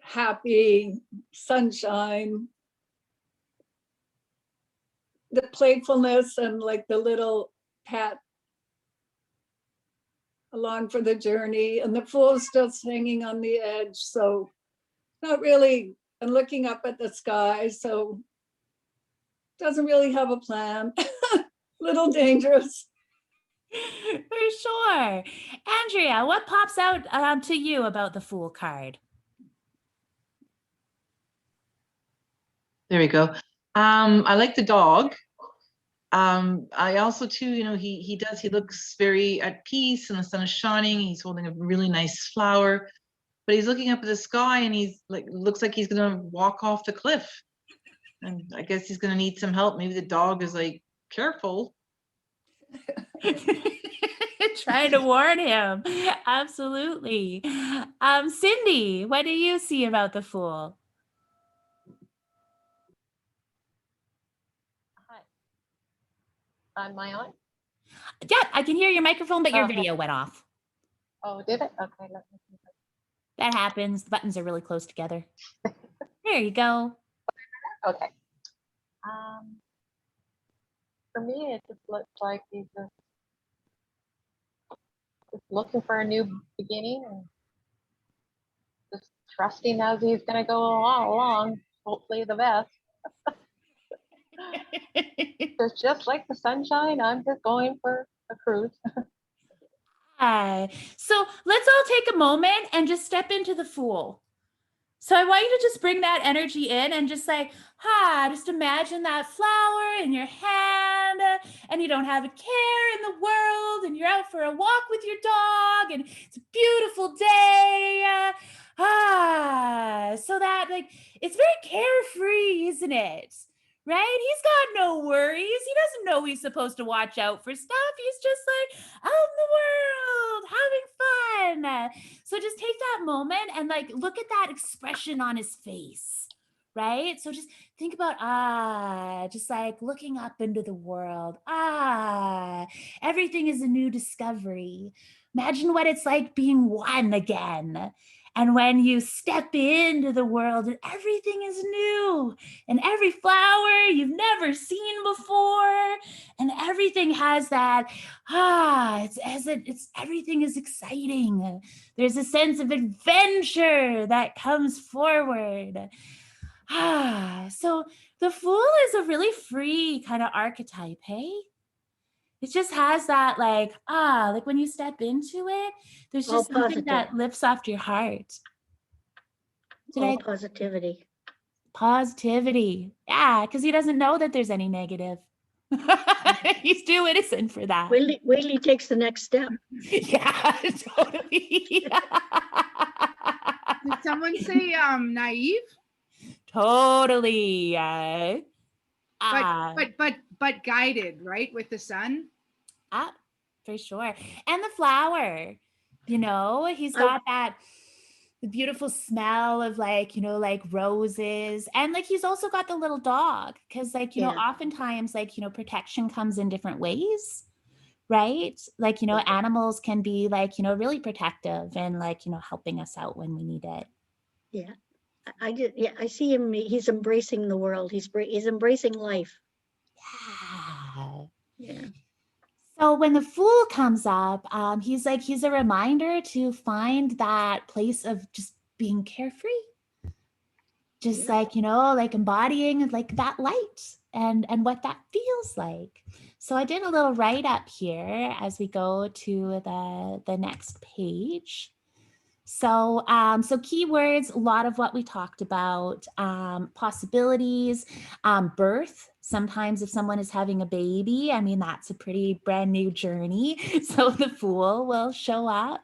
happy sunshine, the playfulness, and like the little pat along for the journey, and the fool's just hanging on the edge. So not really, and looking up at the sky. So doesn't really have a plan. Little dangerous. For sure. Andrea, what pops out to you about the Fool card? There we go. I like the dog. I also too, he looks very at peace and the sun is shining. He's holding a really nice flower, but he's looking up at the sky and he's like, looks like he's gonna walk off the cliff. And I guess he's gonna need some help. Maybe the dog is like, careful. Trying to warn him. Absolutely. Cindy, what do you see about the Fool? Am I on? Yeah, I can hear your microphone, but your Okay. video went off. Oh, did it? Okay, let me see. That happens. The buttons are really close together. There you go. Okay. For me, it just looks like he's just looking for a new beginning and just trusting as he's going to go along, hopefully the best. It's just like the sunshine. I'm just going for a cruise. Hi. So let's all take a moment and just step into the Fool. So I want you to just bring that energy in and just like, just imagine that flower in your hand and you don't have a care in the world and you're out for a walk with your dog and it's a beautiful day. So that like, it's very carefree, isn't it? Right? He's got no worries. He doesn't know he's supposed to watch out for stuff. He's just like out in the world, having fun. So just take that moment and like look at that expression on his face, right? So just think about just like looking up into the world. Everything is a new discovery. Imagine what it's like being one again. And when you step into the world and everything is new and every flower you've never seen before and everything has that, it's everything is exciting. There's a sense of adventure that comes forward. So the Fool is a really free kind of archetype, hey? It just has that like when you step into it, there's All just something positive. that lifts off your heart. All positivity. Positivity. Yeah, because he doesn't know that there's any negative. He's too innocent for that. Wait till he takes the next step. Yeah, totally. Did someone say naive? Totally. But guided, right? With the sun. For sure. And the flower, he's got the beautiful smell of like roses. And like, he's also got the little dog because like, oftentimes like, protection comes in different ways, right? Like, animals can be like, really protective and like, helping us out when we need it. Yeah. I see him. He's embracing the world. He's embracing life. Yeah. So when the Fool comes up, he's a reminder to find that place of just being carefree, just like embodying like that light and what that feels like. So I did a little write up here as we go to the next page. So keywords, a lot of what we talked about, possibilities, birth. Sometimes if someone is having a baby, I mean, that's a pretty brand new journey. So the Fool will show up.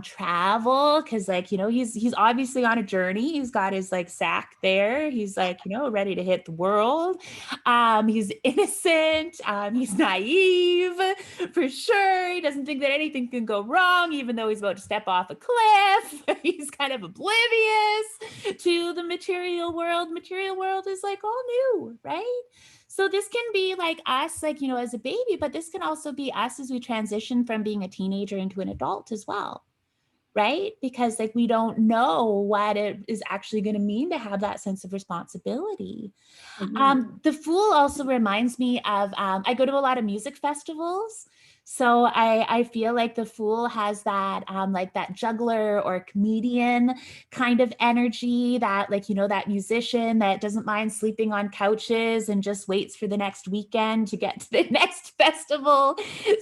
Travel, because like, he's obviously on a journey. He's got his like sack there. He's like, ready to hit the world. He's innocent. He's naive for sure. He doesn't think that anything can go wrong, even though he's about to step off a cliff. He's kind of oblivious to the material world. Material world is like all new, right? So this can be like us, like, as a baby, but this can also be us as we transition from being a teenager into an adult as well, right? Because like, we don't know what it is actually going to mean to have that sense of responsibility. Mm-hmm. The Fool also reminds me of, I go to a lot of music festivals. So I feel like the Fool has that like that juggler or comedian kind of energy, that like, that musician that doesn't mind sleeping on couches and just waits for the next weekend to get to the next festival.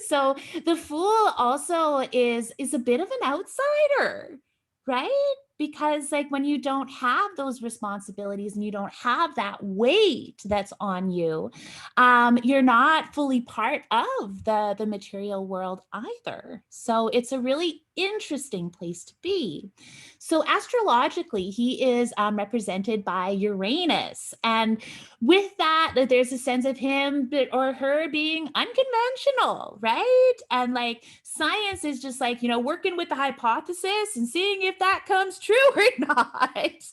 So the Fool also is a bit of an outsider, right? Because like when you don't have those responsibilities and you don't have that weight that's on you, you're not fully part of the material world either. So it's a really interesting place to be. So astrologically, he is represented by Uranus. And with that, there's a sense of him or her being unconventional, right? And like science is just like, working with the hypothesis and seeing if that comes true or not.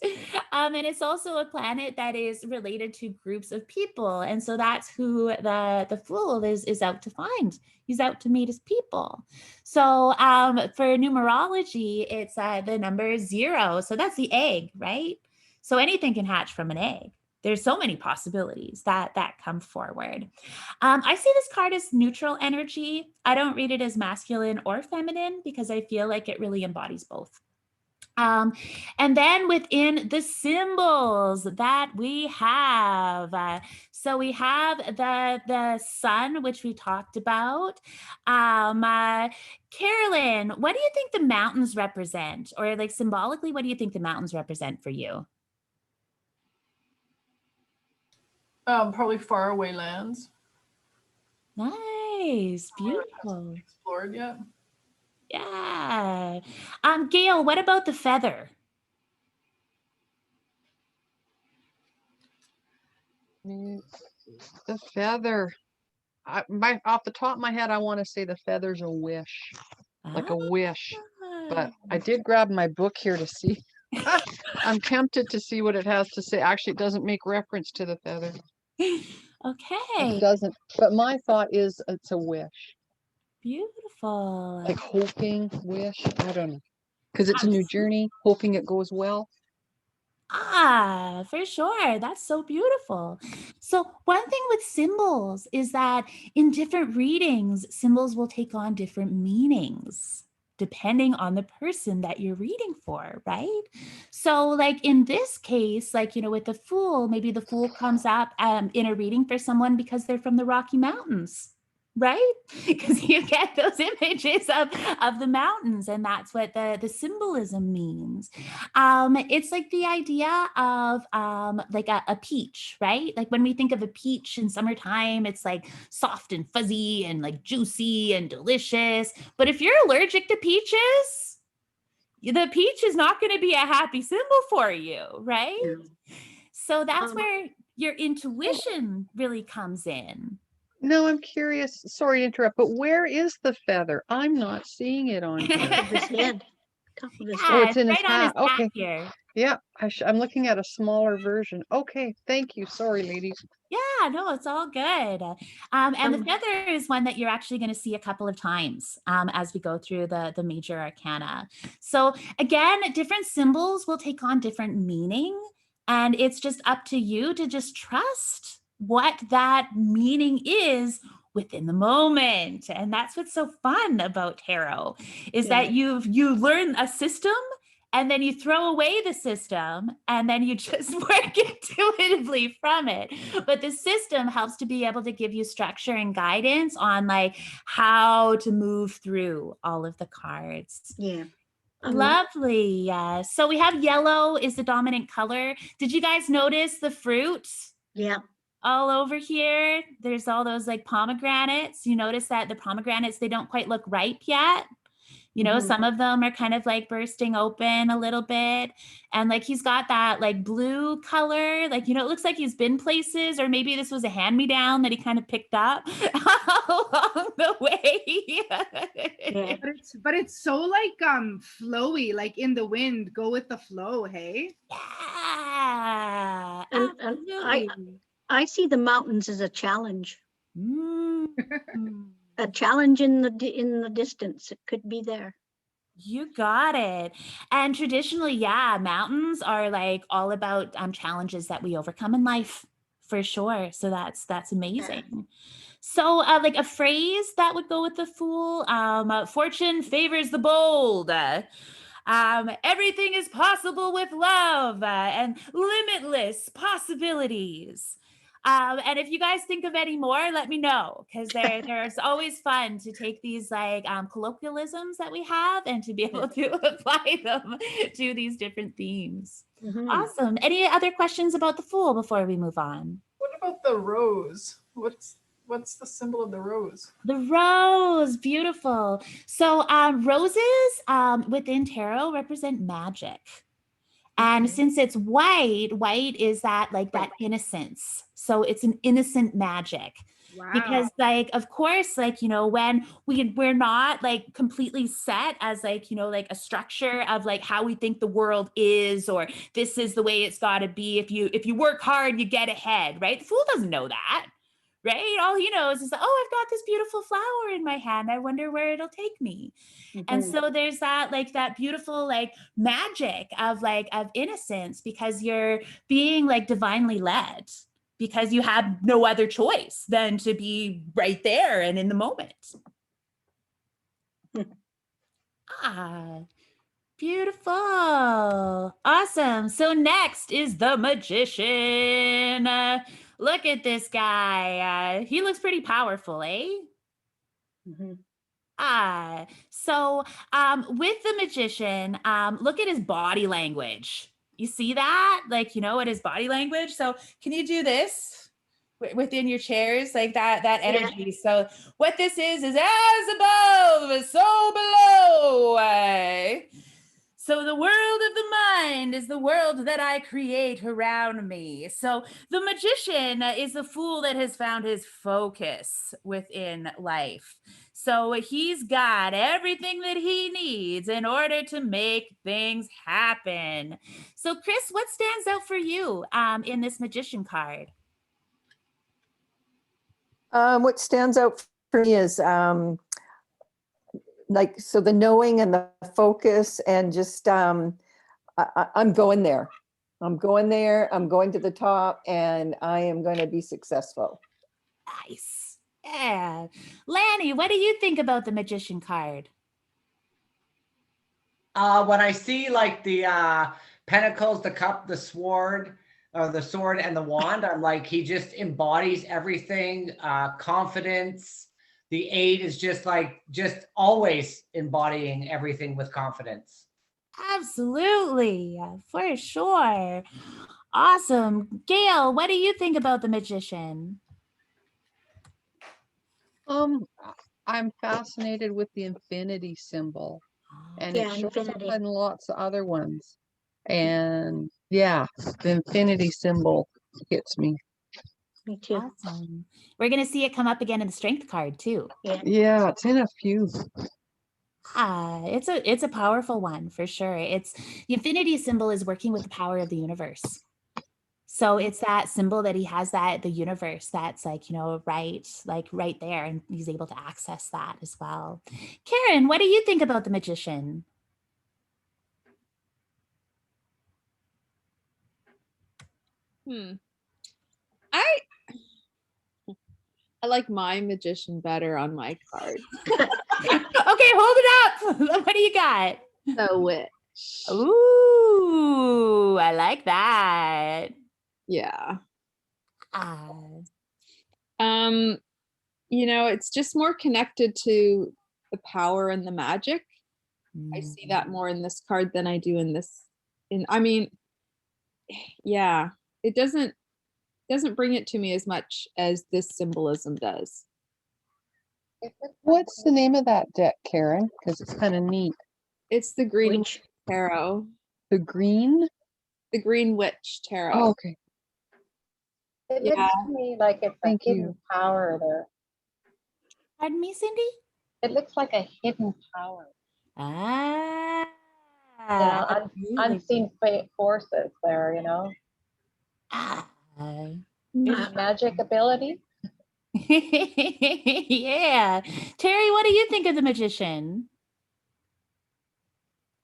And it's also a planet that is related to groups of people. And so that's who the Fool is out to find. He's out to meet his people. So for numerology, it's the number 0. So that's the egg, right? So anything can hatch from an egg. There's so many possibilities that come forward. I see this card as neutral energy. I don't read it as masculine or feminine because I feel like it really embodies both. And then within the symbols that we have, So we have the sun, which we talked about. Carolyn, what do you think the mountains represent? Or like symbolically, what do you think the mountains represent for you? Probably faraway lands. Nice, Somewhere it hasn't beautiful. been explored yet. Yeah. Gail, what about the feather? The feather. Off the top of my head, I want to say the feather's a wish, like a wish. But I did grab my book here to see. I'm tempted to see what it has to say. Actually, it doesn't make reference to the feather. Okay. It doesn't. But my thought is it's a wish, Beautiful. like hoping, wish. I don't know, because it's a new journey, hoping it goes well. Ah, for sure. That's so beautiful. So one thing with symbols is that in different readings, symbols will take on different meanings depending on the person that you're reading for, right? So like in this case, like, you know, with the Fool, maybe the Fool comes up in a reading for someone because they're from the Rocky Mountains, right? Because you get those images of the mountains, and that's what the symbolism means. It's like the idea of like a peach, right? Like when we think of a peach in summertime, it's like soft and fuzzy and like juicy and delicious. But if you're allergic to peaches, the peach is not going to be a happy symbol for you, right? Yeah. So that's where your intuition really comes in. No, I'm curious. Sorry to interrupt, but where is the feather? I'm not seeing it on here. Top of his head. Top of his Oh, Yeah, it's in his right on his hat. hat Okay. here. Yeah, I'm looking at a smaller version. Okay, thank you. Sorry, ladies. Yeah, no, it's all good. And the Um, feather is one that you're actually going to see a couple of times as we go through the major arcana. So again, different symbols will take on different meaning, and it's just up to you to just trust what that meaning is within the moment. And that's what's so fun about tarot, is Yeah. that you learn a system, and then you throw away the system, and then you just work intuitively from it. But the system helps to be able to give you structure and guidance on like how to move through all of the cards. yeah. Lovely. Yeah. So we have yellow is the dominant color. Did you guys notice the fruit? Yeah. All over here, there's all those like pomegranates. You notice that the pomegranates, they don't quite look ripe yet. You know, Mhm. some of them are kind of like bursting open a little bit. And like he's got that like blue color, like, you know, it looks like he's been places, or maybe this was a hand-me-down that he kind of picked up along the way. Yeah. But it's so like flowy, like in the wind, go with the flow, hey? Yeah, And absolutely. I see the mountains as a challenge. Mm. A challenge in the distance. It could be there. You got it. And traditionally, yeah, mountains are like all about challenges that we overcome in life, for sure. So that's amazing. So like a phrase that would go with the Fool, fortune favors the bold. Everything is possible with love and limitless possibilities. And if you guys think of any more, let me know, because there's always fun to take these like colloquialisms that we have and to be able to apply them to these different themes. Mhm. Awesome. Any other questions about the Fool before we move on? What about the rose? What's the symbol of the rose? The rose, beautiful. So roses within tarot represent magic. And since it's white is that like that innocence. So it's an innocent magic. Wow. Because like, of course, like, you know, when we're not like completely set as like, you know, like a structure of like how we think the world is, or this is the way it's got to be. If you work hard, you get ahead, right? The Fool doesn't know that. Right? All he knows is, oh, I've got this beautiful flower in my hand. I wonder where it'll take me. And so there's that like that beautiful like magic of innocence, because you're being like divinely led, because you have no other choice than to be right there and in the moment. Beautiful. Awesome. So next is the magician. Look at this guy. He looks pretty powerful, eh? Mhm. So with the magician, look at his body language. You see that? Like, at his body language. So can you do this within your chairs, like that energy? So what this is as above, so below. So the world of the mind is the world that I create around me. So the magician is the fool that has found his focus within life. So he's got everything that he needs in order to make things happen. So Chris, what stands out for you in this magician card? What stands out for me is so the knowing and the focus and just I'm going there. I'm going there. I'm going to the top and I am going to be successful. Nice. Yeah. Lanny, what do you think about the magician card? When I see like the pentacles, the cup, the sword, or the sword and the wand, I'm like, he just embodies everything. Confidence. The 8 is just always embodying everything with confidence. Absolutely, for sure. Awesome. Gail, what do you think about the magician? I'm fascinated with the infinity symbol, and Yeah, it shows up infinity. in lots of other ones. And yeah, the infinity symbol hits me. Me too. Awesome. We're going to see it come up again in the strength card too. Yeah, it's in a few. It's a powerful one for sure. It's the infinity symbol is working with the power of the universe. So it's that symbol that he has the universe that's right there, and he's able to access that as well. Karen, what do you think about the magician? I like my magician better on my card. Okay, hold it up. What do you got? The witch. Ooh, I like that. Yeah. It's just more connected to the power and the magic. I see that more in this card than I do in this. Yeah, it doesn't bring it to me as much as this symbolism does. What's the name of that deck, Karen? Because it's kind of neat. It's the Green Witch Tarot. The Green Witch Tarot. Oh, okay. It looks to me like it's a hidden power there. Pardon me, Cindy? It looks like a hidden power. Unseen forces there, magic ability. Yeah. Terry, what do you think of the magician?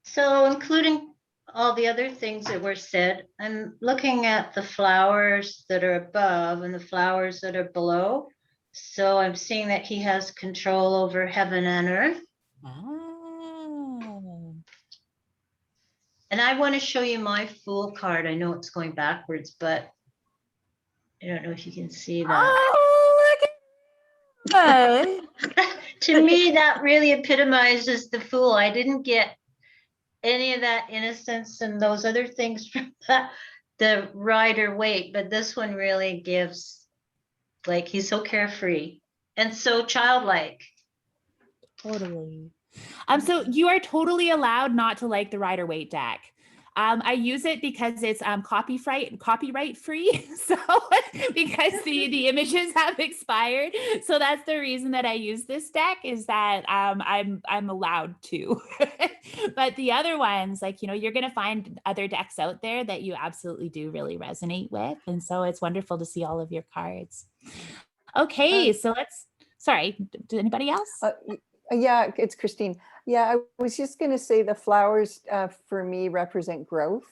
So, including all the other things that were said, I'm looking at the flowers that are above and the flowers that are below. So I'm seeing that he has control over heaven and earth. And I want to show you my Fool card. I know it's going backwards, but I don't know if you can see that. Oh, look at To me, that really epitomizes the Fool. I didn't get any of that innocence and those other things from the Rider-Waite, but this one really gives, he's so carefree and so childlike. Totally. So you are totally allowed not to like the Rider-Waite deck. I use it because it's copyright free. So because the images have expired. So that's the reason that I use this deck, is that I'm allowed to. But the other ones, you're going to find other decks out there that you absolutely do really resonate with. And so it's wonderful to see all of your cards. Okay, so sorry, did anybody else? Yeah, it's Christine. Yeah, I was just going to say the flowers for me represent growth.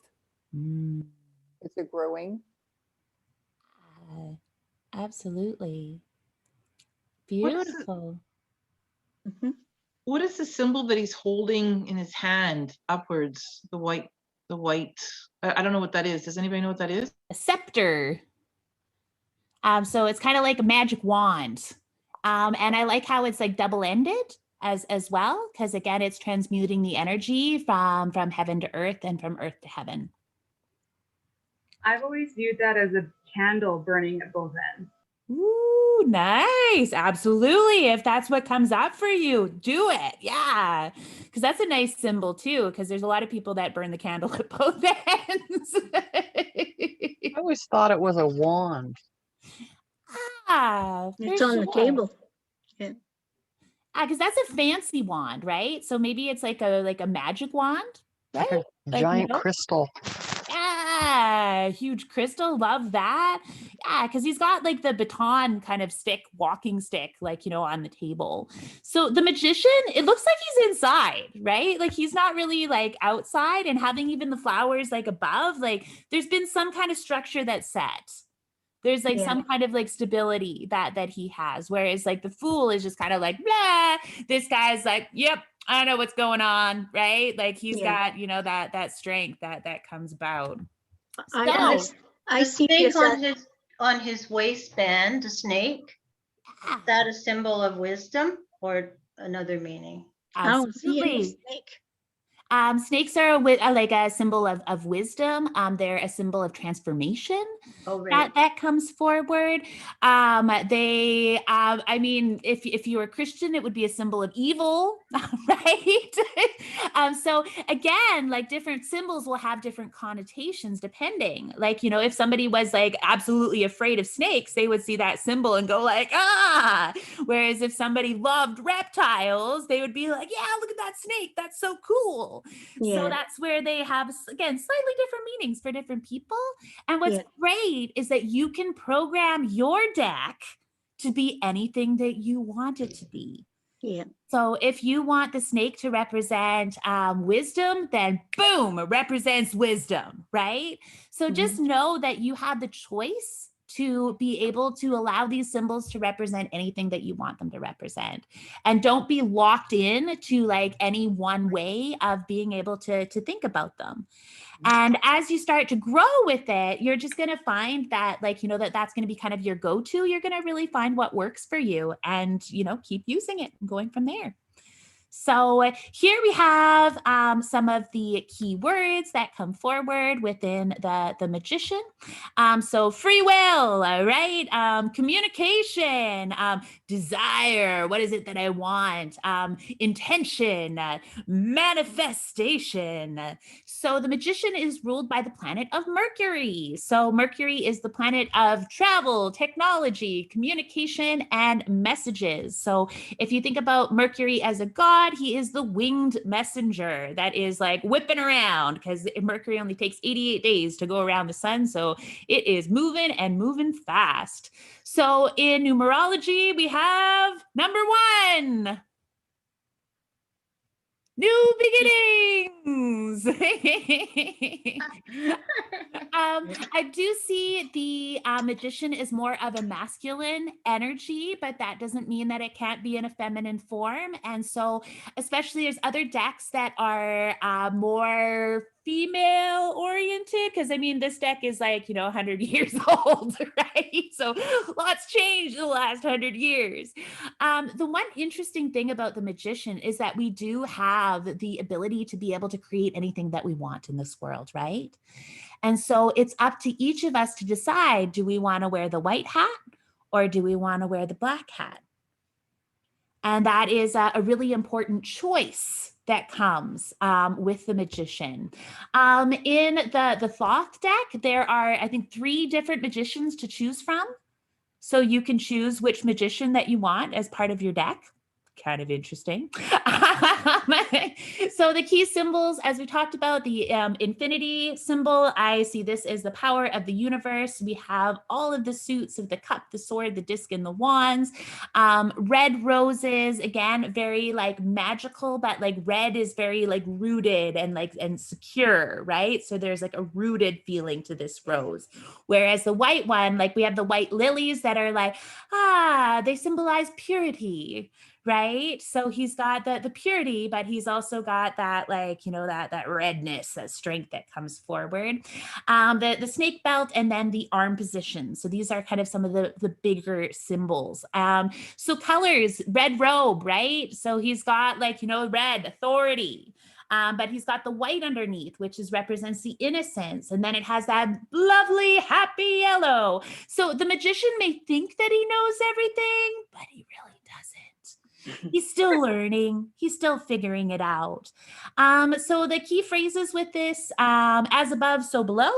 It's a growing. Absolutely. Beautiful. What is the symbol that he's holding in his hand upwards? The white, I don't know what that is. Does anybody know what that is? A scepter. So it's kind of like a magic wand. And I like how it's like double-ended as well, because again, it's transmuting the energy from heaven to earth and from earth to heaven. I've always viewed that as a candle burning at both ends. Ooh, nice. Absolutely. If that's what comes up for you, do it. Yeah. Because that's a nice symbol too, because there's a lot of people that burn the candle at both ends. I always thought it was a wand. Ah, It's for on the sure. table. Yeah. Because that's a fancy wand, right? So maybe it's like a magic wand, right? Like a Like, giant you know? crystal. Yeah, huge crystal. Love that. Yeah, because he's got like the baton kind of stick, walking stick, like, you know, on the table. So the magician, it looks like he's inside, right? Like he's not really like outside, and having even the flowers like above, like there's been some kind of structure that's set. There's like Yeah. some kind of like stability that he has. Whereas like the fool is just kind of like, blah. This guy's like, yep, I know what's going on, right? Like he's Yeah. got, you know, that strength that comes about. I So, I The see snake this on his waistband, the snake, is that a symbol of wisdom or another meaning? I don't see any absolutely. snake. Snakes are like a symbol of wisdom. They're a symbol of transformation. Oh, right. That comes forward. I mean, if you were Christian, it would be a symbol of evil, right? So again, like different symbols will have different connotations depending. Like, you know, if somebody was like absolutely afraid of snakes, they would see that symbol and go like, ah. Whereas if somebody loved reptiles, they would be like, yeah, look at that snake. That's so cool. Yeah. So that's where they have, again, slightly different meanings for different people. And what's Yeah. great is that you can program your deck to be anything that you want it to be. Yeah. So if you want the snake to represent wisdom, then boom, it represents wisdom, right? So just know that you have the choice to be able to allow these symbols to represent anything that you want them to represent. And don't be locked in to like any one way of being able to think about them. And as you start to grow with it, you're just going to find that, like, you know, that's going to be kind of your go-to. You're going to really find what works for you and, you know, keep using it and going from there. So here we have some of the key words that come forward within the magician. So free will, right? Communication, desire, what is it that I want? Intention, manifestation. So the magician is ruled by the planet of Mercury. So Mercury is the planet of travel, technology, communication, and messages. So if you think about Mercury as a god, he is the winged messenger that is like whipping around, because Mercury only takes 88 days to go around the sun. So it is moving and moving fast. So in numerology, we have number 1. New beginnings. I do see the magician is more of a masculine energy, but that doesn't mean that it can't be in a feminine form. And so, especially there's other decks that are more female oriented, because I mean, this deck is like, you know, 100 years old, right? So lots changed in the last 100 years. The one interesting thing about the magician is that we do have the ability to be able to create anything that we want in this world, right? And so it's up to each of us to decide, do we want to wear the white hat or do we want to wear the black hat? And that is a really important choice that comes with the magician. In the Thoth deck, there are, I think, 3 different magicians to choose from. So you can choose which magician that you want as part of your deck. Kind of interesting. So the key symbols, as we talked about, the infinity symbol, I see this as the power of the universe. We have all of the suits of the cup, the sword, the disc, and the wands. Red roses, again, very like magical, but like red is very like rooted and secure, right? So there's like a rooted feeling to this rose. Whereas the white one, like we have the white lilies that are like, they symbolize purity, right? right? So he's got the purity, but he's also got that, like, you know, that redness, that strength that comes forward. The snake belt, and then the arm position. So these are kind of some of the bigger symbols. So colors, red robe, right? So he's got, like, you know, red, authority. But he's got the white underneath, which represents the innocence. And then it has that lovely, happy yellow. So the magician may think that he knows everything, but he really doesn't. He's still learning. He's still figuring it out. So the key phrases with this, as above, so below.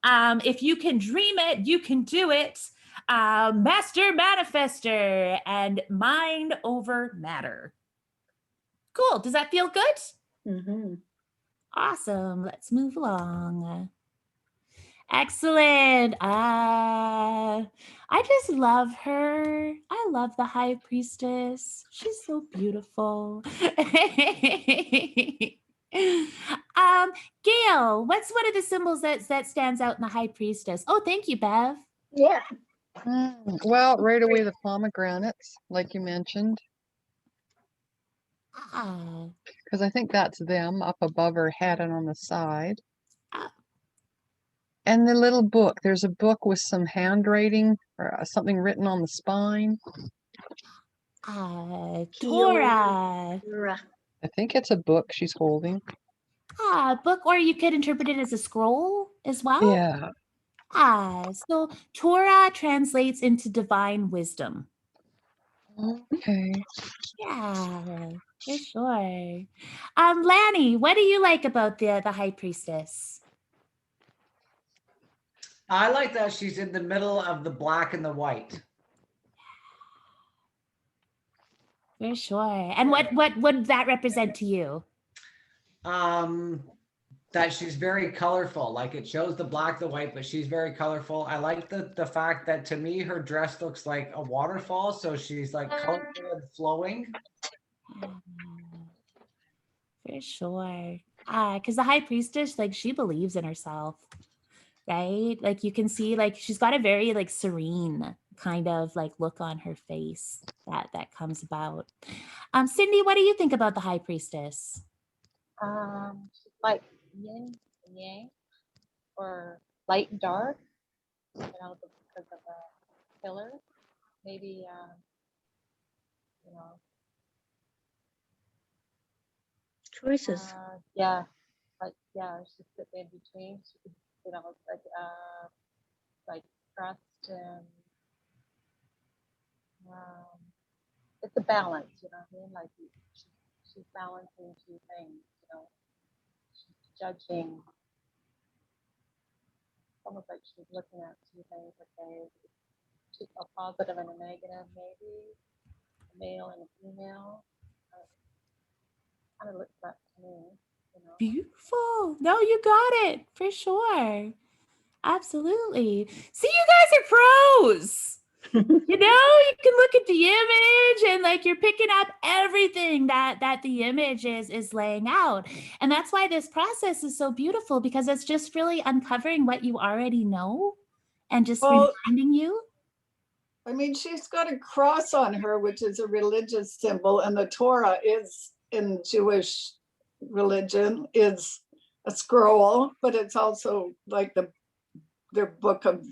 If you can dream it, you can do it. Master manifester and mind over matter. Cool. Does that feel good? Mhm. Awesome. Let's move along. Excellent. I just love her. I love the high priestess. She's so beautiful. Gail, what's one of the symbols that stands out in the high priestess? Oh, thank you, Bev. Yeah. Well, right away, the pomegranates, like you mentioned, Ah, because I think that's them up above her head and on the side. ah, And the little book, there's a book with some handwriting or something written on the spine. Torah. I think it's a book she's holding. Book, or you could interpret it as a scroll as well. Yeah. So Torah translates into divine wisdom. Okay. Yeah, for sure. Lanny, what do you like about the high priestess? I like that she's in the middle of the black and the white. For sure. And what would that represent to you? That she's very colorful. Like, it shows the black, the white, but she's very colorful. I like the fact that, to me, her dress looks like a waterfall. So she's like colorful and flowing. For sure. Because the high priestess, like, she believes in herself, right? Like, you can see, like, she's got a very, like, serene kind of, like, look on her face that comes about. Cindy, what do you think about the high priestess? She's like yin and yang, or light and dark, you know, because of the pillar. Maybe, you know, Choices. yeah, like, yeah, she's sit in between. She could, you know, like trust and it's a balance, you know what I mean? Like, she's balancing two things, you know. She's judging. Almost like she's looking at two things, okay, a positive and a negative, maybe a male and a female. Kind of looks that to me, you know. Beautiful. No, you got it for sure. Absolutely. See, you guys are pros. You know, you can look at the image and, like, you're picking up everything that the image is laying out. And that's why this process is so beautiful, because it's just really uncovering what you already know and just reminding you. I mean, she's got a cross on her, which is a religious symbol, and the Torah is, in Jewish religion, is a scroll, but it's also like their book of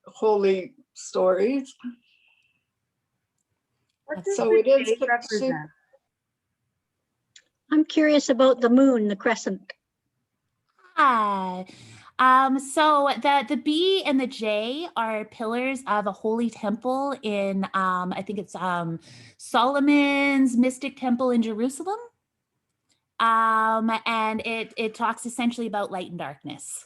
holy stories. So it is. I'm curious about the moon, the crescent. So the B and the J are pillars of a holy temple in, I think it's Solomon's mystic temple in Jerusalem. And it talks essentially about light and darkness,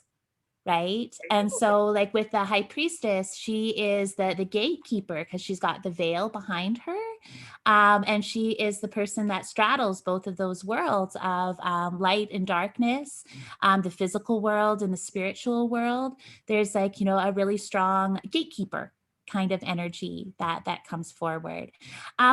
right? And so, like, with the high priestess, she is the gatekeeper, because she's got the veil behind her. And she is the person that straddles both of those worlds of light and darkness, the physical world and the spiritual world. There's, like, you know, a really strong gatekeeper kind of energy that comes forward.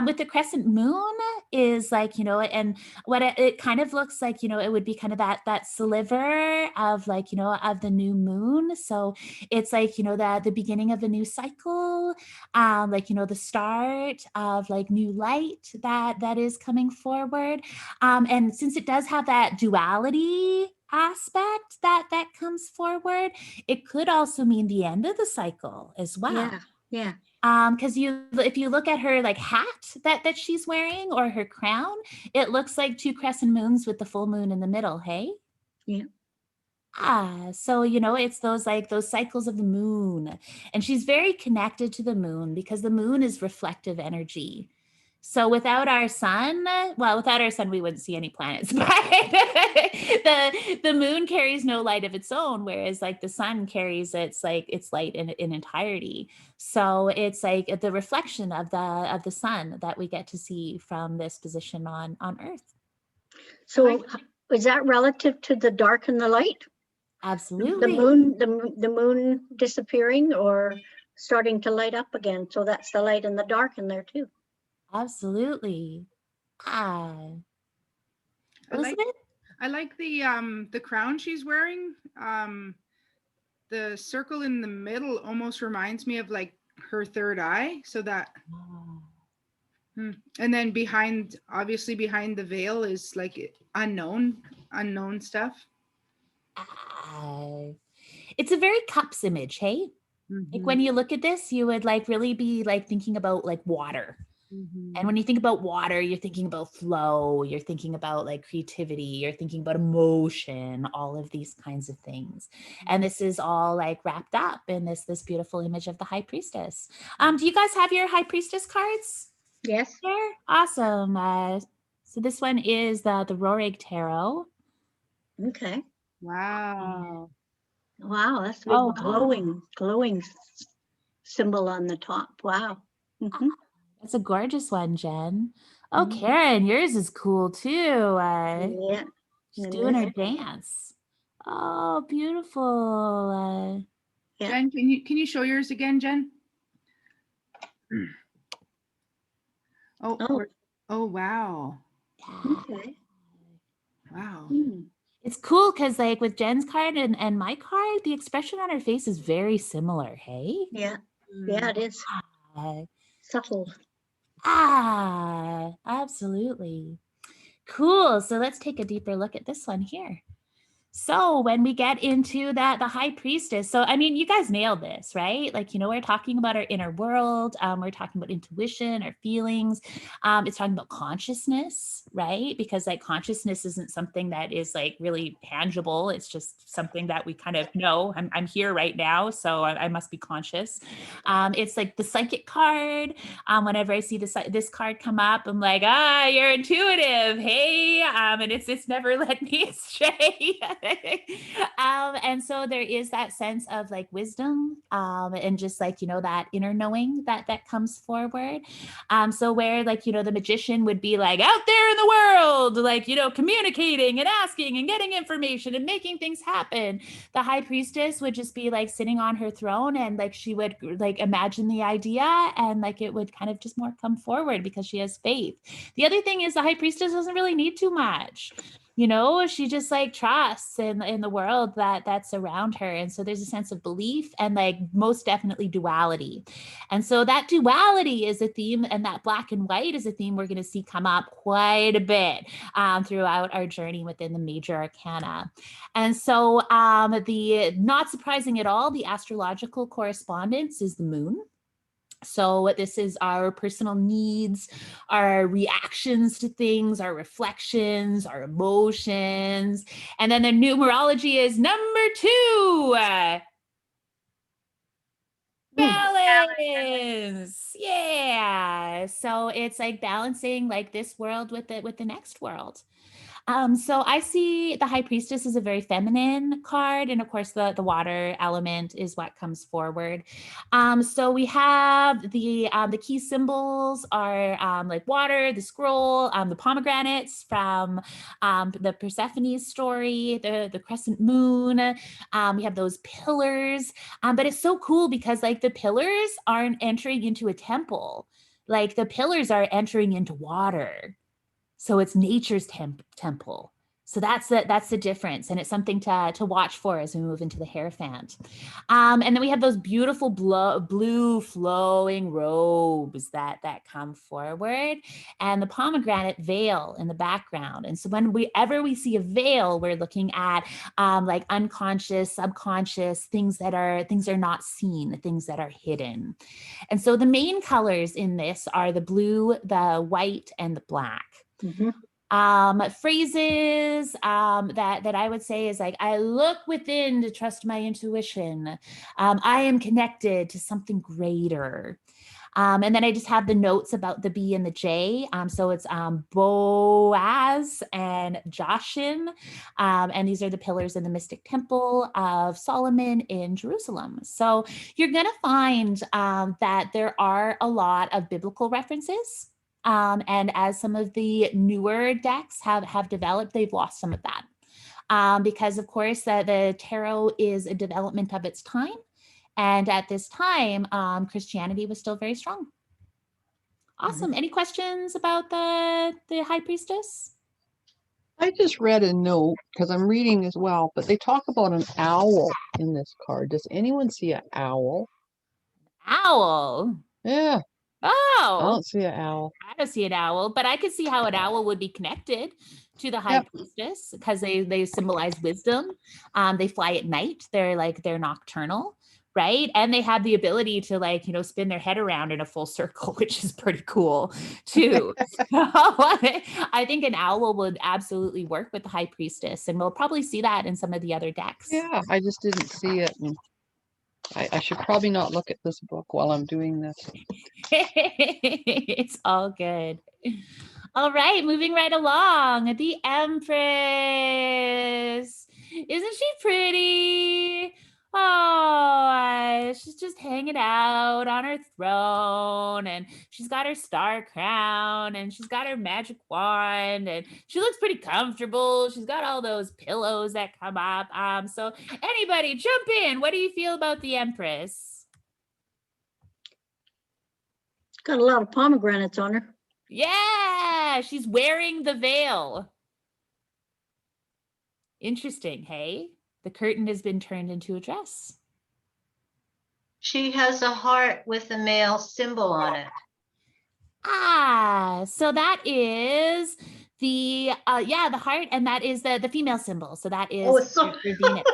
With the crescent moon is like, and what it kind of looks like, it would be kind of that sliver of like, of the new moon. So it's like, the beginning of a new cycle, like, the start of like new light that is coming forward. And since it does have that duality aspect that comes forward, it could also mean the end of the cycle as well. Yeah, yeah. Because if you look at her like hat that she's wearing or her crown, it looks like 2 crescent moons with the full moon in the middle. Hey. Yeah. So it's those cycles of the moon, and she's very connected to the moon because the moon is reflective energy. So without our sun, we wouldn't see any planets, but the moon carries no light of its own, whereas like the sun carries its light in entirety. So it's like the reflection of the sun that we get to see from this position on Earth. So is that relative to the dark and the light? Absolutely. The moon disappearing or starting to light up again. So that's the light and the dark in there too. Absolutely. Elizabeth? I like the crown she's wearing. The circle in the middle almost reminds me of like her third eye. So that, and then obviously behind the veil is like unknown stuff. It's a very cups image, hey? Like when you look at this, you would like really be like thinking about like water. And when you think about water, you're thinking about flow, you're thinking about like creativity, you're thinking about emotion, all of these kinds of things. And this is all like wrapped up in this beautiful image of the high priestess. Do you guys have your high priestess cards? Yes. There? Awesome. So this one is the Rorig Tarot. Okay. Wow. Wow, that's a big glowing symbol on the top. Wow. That's a gorgeous one, Jen. Oh, Karen, yours is cool too. Yeah. She's doing her dance. Oh, beautiful. Yeah. Jen, can you show yours again, Jen? Oh, wow. Okay. Wow. It's cool because like with Jen's card and my card, the expression on her face is very similar, hey? Yeah. Yeah, it is. Subtle. Absolutely. Cool. So let's take a deeper look at this one here. So when we get into the high priestess, so I mean, you guys nailed this, right? Like, we're talking about our inner world. We're talking about intuition, our feelings. It's talking about consciousness, right? Because like consciousness isn't something that is like really tangible. It's just something that we kind of know. I'm here right now, so I must be conscious. It's like the psychic card. Whenever I see this card come up, I'm like, you're intuitive. Hey, and it's never let me stray. And so there is that sense of like wisdom and just like, that inner knowing that comes forward. So where like, the magician would be like out there in the world, like, communicating and asking and getting information and making things happen. The high priestess would just be like sitting on her throne and like she would like imagine the idea and like it would kind of just more come forward because she has faith. The other thing is the high priestess doesn't really need too much. She just like trusts in the world that's around her. And so there's a sense of belief and like most definitely duality. And so that duality is a theme, and that black and white is a theme we're going to see come up quite a bit throughout our journey within the major arcana. And so the not surprising at all, the astrological correspondence is the moon. So this is our personal needs, our reactions to things, our reflections, our emotions. And then the numerology is number 2. Balance. Yeah. So it's like balancing like this world with the next world. So I see the high priestess as a very feminine card. And of course, the water element is what comes forward. So we have the key symbols are like water, the scroll, the pomegranates from the Persephone story, the crescent moon. We have those pillars. But it's so cool because like the pillars aren't entering into a temple. Like the pillars are entering into water. So it's nature's temple. So that's the difference, and it's something to watch for as we move into the Hierophant. And then we have those beautiful blue flowing robes that come forward, and the pomegranate veil in the background. And so whenever we see a veil, we're looking at like unconscious, subconscious things that are not seen, things that are hidden. And so the main colors in this are the blue, the white, and the black. Phrases that I would say is like, I look within to trust my intuition. I am connected to something greater. And then I just have the notes about the B and the J. So it's Boaz and Joshin. And these are the pillars in the mystic temple of Solomon in Jerusalem. So you're going to find that there are a lot of biblical references. And as some of the newer decks have developed, they've lost some of that. Because of course the tarot is a development of its time. And at this time, Christianity was still very strong. Awesome. Any questions about the High Priestess? I just read a note because I'm reading as well, but they talk about an owl in this card. Does anyone see an owl? Owl? Yeah. Oh. I don't see an owl. I don't see an owl, but I could see how an owl would be connected to the High Priestess because they symbolize wisdom. They fly at night. They're nocturnal. Right. And they have the ability to spin their head around in a full circle, which is pretty cool too. So, I think an owl would absolutely work with the High Priestess, and we'll probably see that in some of the other decks. Yeah, I just didn't see it. And I should probably not look at this book while I'm doing this. It's all good. All right, moving right along. The Empress. Isn't she pretty? Oh, she's just hanging out on her throne, and she's got her star crown, and she's got her magic wand, and she looks pretty comfortable. She's got all those pillows that come up. So anybody jump in. What do you feel about the Empress? Got a lot of pomegranates on her. Yeah, she's wearing the veil. Interesting, hey? The curtain has been turned into a dress. She has a heart with a male symbol on it. Ah, so that is the heart, and that is the female symbol. So that is Venus.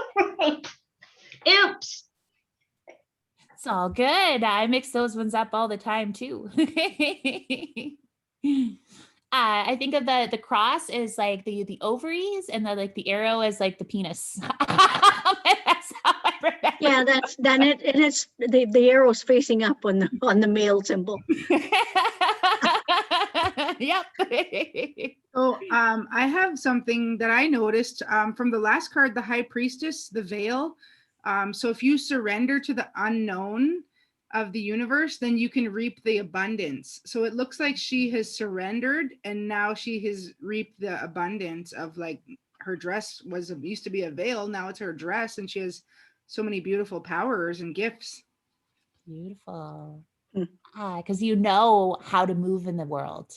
Oops. It's all good. I mix those ones up all the time too. I think of the cross as like the ovaries, and the arrow as like the penis. That's how I remember. Yeah, it's the arrow's facing up on the male symbol. Yep. So I have something that I noticed from the last card, the High Priestess, the veil. So if you surrender to the unknown of the universe, then you can reap the abundance. So it looks like she has surrendered, and now she has reaped the abundance of, like, her dress used to be a veil, now it's her dress, and she has so many beautiful powers and gifts. Beautiful. Because you know how to move in the world.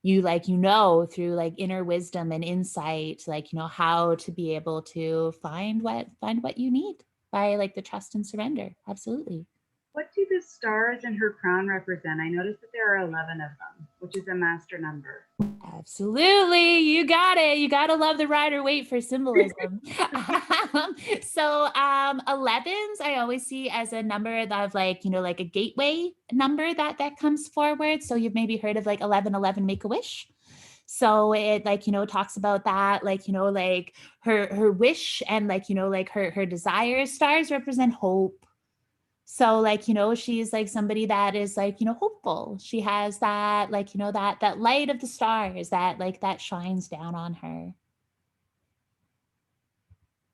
You through inner wisdom and insight, how to be able to find what you need by the trust and surrender. Absolutely. What do the stars in her crown represent? I noticed that there are 11 of them, which is a master number. Absolutely. You got it. You got to love the Rider-Waite for symbolism. So 11s I always see as a number of a gateway number that comes forward. So you've maybe heard of 1111 Make-A-Wish. So it talks about that, her wish and her desires. Stars represent hope. So she's somebody that is hopeful. She has that that light of the stars that shines down on her.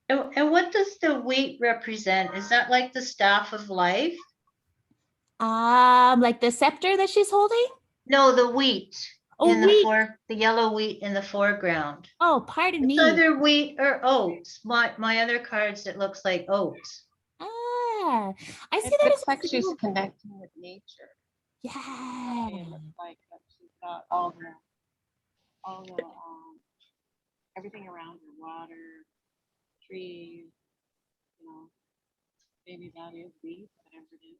And what does the wheat represent? Is that like the staff of life? Like the scepter that she's holding? No, the wheat. Oh, the yellow wheat in the foreground. Oh, pardon me. It's either wheat or oats. My other cards, it looks like oats. I see It that looks as like a she's symbol. connecting with nature. Yeah. It looks like that she's got all the everything around her, water, trees, you know, maybe that is weeds, whatever it is,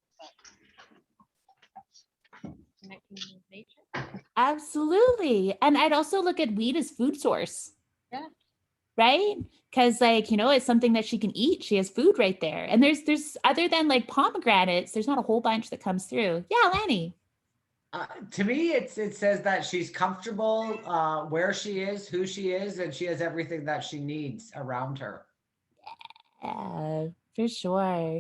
but connecting with nature. Absolutely. And I'd also look at wheat as food source. Yeah. Right? Because like, you know, it's something that she can eat. She has food right there. And there's other than like pomegranates, there's not a whole bunch that comes through. Yeah, Lanny. To me, it says that she's comfortable where she is, who she is, and she has everything that she needs around her. Yeah, for sure.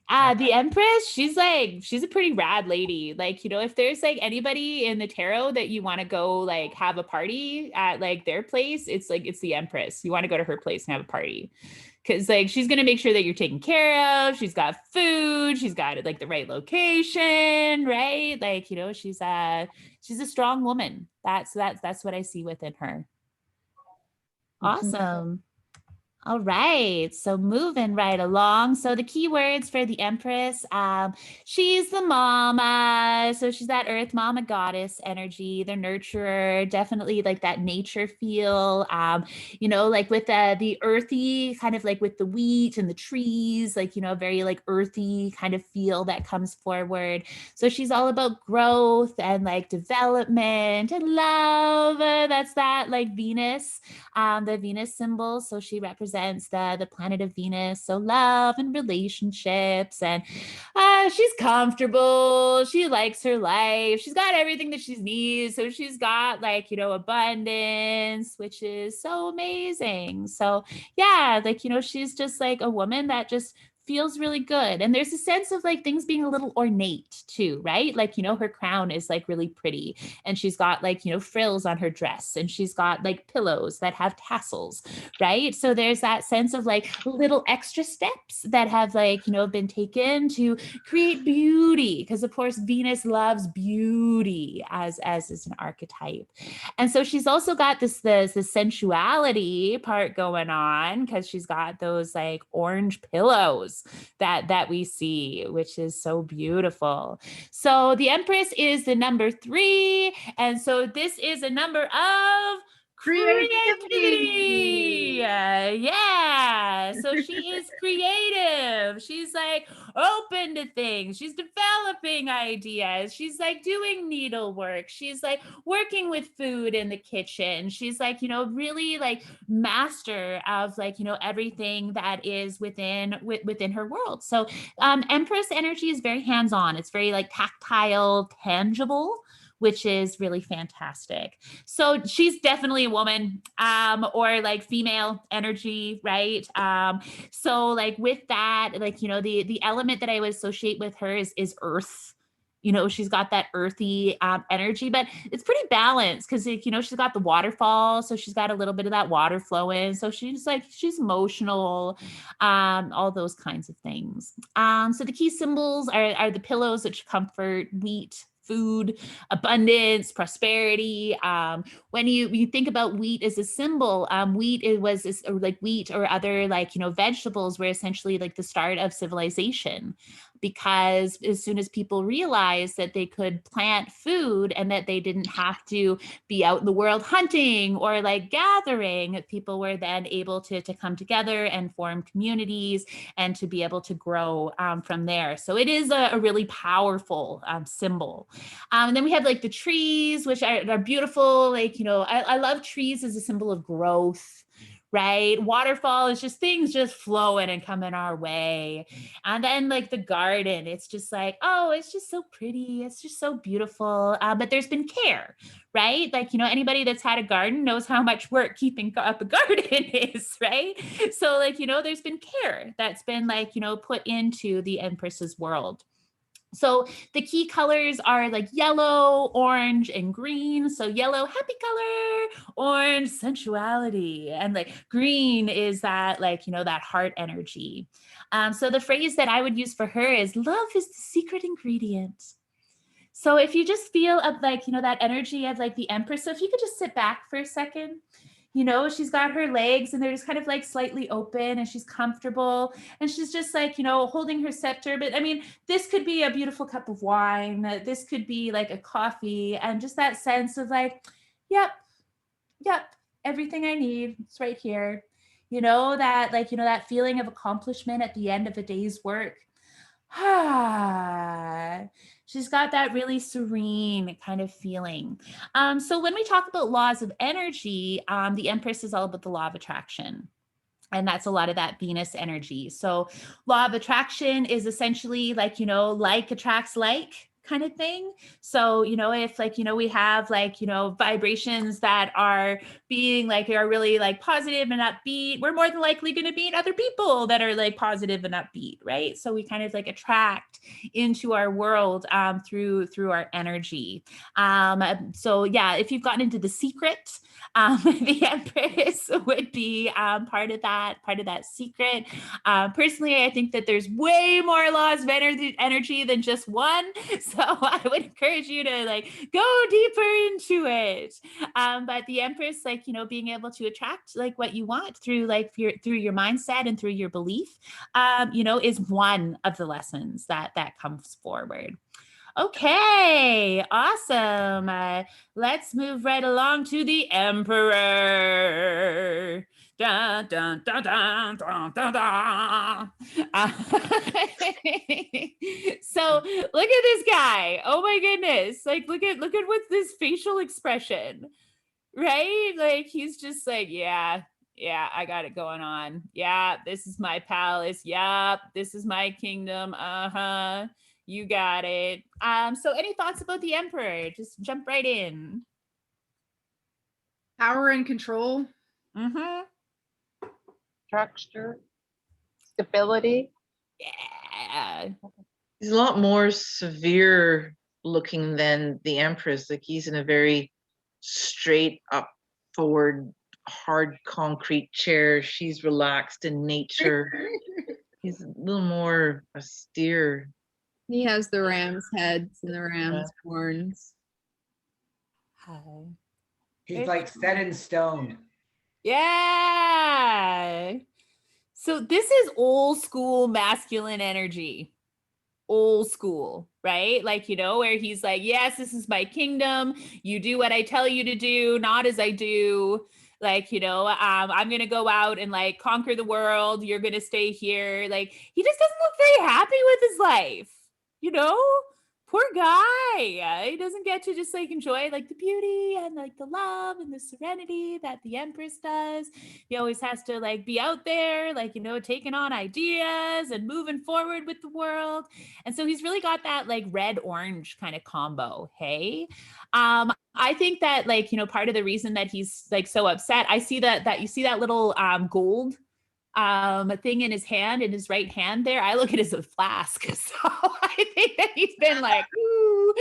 The Empress, she's a pretty rad lady. Like, you know, if there's like anybody in the tarot that you want to go like have a party at like their place, it's the Empress. You want to go to her place and have a party. Cause like she's gonna make sure that you're taken care of. She's got food, she's got like the right location, right? Like, you know, she's a strong woman. That's what I see within her. Awesome. All right, so moving right along. So the keywords for the Empress, she's the mama. So she's that earth mama goddess energy, the nurturer, definitely like that nature feel, you know, like with the earthy kind of like with the wheat and the trees, like, you know, very like earthy kind of feel that comes forward. So she's all about growth and like development and love. That's that like Venus, the Venus symbol. So she represents the planet of Venus. So love and relationships, and she's comfortable. She likes her life. She's got everything that she needs. So she's got like, you know, abundance, which is so amazing. So yeah, like, you know, she's just like a woman that just feels really good. And there's a sense of like things being a little ornate too, right? Like, you know, her crown is like really pretty, and she's got like, you know, frills on her dress, and she's got like pillows that have tassels, right? So there's that sense of like little extra steps that have like, you know, been taken to create beauty, because of course Venus loves beauty as is an archetype. And so she's also got this sensuality part going on, because she's got those like orange pillows that we see, which is so beautiful. So the Empress is the number 3, and so this is a number of creativity. Yeah. So she is creative. She's like open to things. She's developing ideas. She's like doing needlework. She's like working with food in the kitchen. She's like, you know, really like master of like, you know, everything that is within her world. So Empress energy is very hands-on. It's very like tactile, tangible, which is really fantastic. So she's definitely a woman, or like female energy, right? So like with that, like, you know, the element that I would associate with her is earth. You know, she's got that earthy energy, but it's pretty balanced, because, you know, she's got the waterfall. So she's got a little bit of that water flowing. So she's emotional, all those kinds of things. So the key symbols are the pillows, which comfort, wheat, food, abundance, prosperity. When you think about wheat as a symbol, wheat like wheat or other like, you know, vegetables were essentially like the start of civilization, because as soon as people realized that they could plant food and that they didn't have to be out in the world hunting or like gathering, people were then able to come together and form communities and to be able to grow from there. So it is a really powerful symbol. And then we have like the trees, which are beautiful. Like, you know, I love trees as a symbol of growth, right? Waterfall is just things just flowing and coming our way. And then like the garden, it's just like, oh, it's just so pretty. It's just so beautiful. But there's been care, right? Like, you know, anybody that's had a garden knows how much work keeping up a garden is, right? So like, you know, there's been care that's been like, you know, put into the Empress's world. So the key colors are like yellow, orange, and green. So yellow, happy color, orange, sensuality, and like green is that like, you know, that heart energy. So the phrase that I would use for her is love is the secret ingredient. So if you just feel of like, you know, that energy of like the Empress, so if you could just sit back for a second, you know, she's got her legs and they're just kind of like slightly open and she's comfortable and she's just like, you know, holding her scepter. But I mean, this could be a beautiful cup of wine. This could be like a coffee, and just that sense of like, yep, everything I need, it's right here. You know, that like, you know, that feeling of accomplishment at the end of a day's work. She's got that really serene kind of feeling. So when we talk about laws of energy, the Empress is all about the law of attraction. And that's a lot of that Venus energy. So law of attraction is essentially like, you know, like attracts like kind of thing. So, you know, if like, you know, we have like, you know, vibrations that are being like, are really like positive and upbeat, we're more than likely going to meet other people that are like positive and upbeat, right? So we kind of like attract into our world through our energy. So yeah, if you've gotten into The Secret, the Empress would be part of that secret. Personally, I think that there's way more laws of energy than just one. So I would encourage you to like go deeper into it. But the Empress, like, you know, being able to attract like what you want through like through your mindset and through your belief, you know, is one of the lessons that comes forward. Okay, awesome. Let's move right along to the Emperor. Dun, dun, dun, dun, dun, dun, dun. So look at this guy. Oh my goodness. Like look at what's this facial expression, right? Like he's just like, yeah, I got it going on. Yeah, this is my palace. Yeah, this is my kingdom. Uh-huh. You got it. So any thoughts about the Emperor? Just jump right in. Power and control. Mm-hmm. Structure, stability. Yeah. He's a lot more severe looking than the Empress. Like he's in a very straight up forward, hard concrete chair. She's relaxed in nature. He's a little more austere. He has the ram's heads and the ram's horns. He's like set in stone. Yeah. So this is old school masculine energy. Old school, right? Like, you know, where he's like, yes, this is my kingdom. You do what I tell you to do, not as I do. Like, you know, I'm going to go out and like conquer the world. You're going to stay here. Like, he just doesn't look very happy with his life, you know? Poor guy. He doesn't get to just like enjoy like the beauty and like the love and the serenity that the Empress does. He always has to like be out there, like, you know, taking on ideas and moving forward with the world. And so he's really got that like red orange kind of combo. Hey, I think that like, you know, part of the reason that he's like so upset, I see that you see that little gold thing in his hand, in his right hand there. I look at it as a flask. So I think that he's been like, ooh,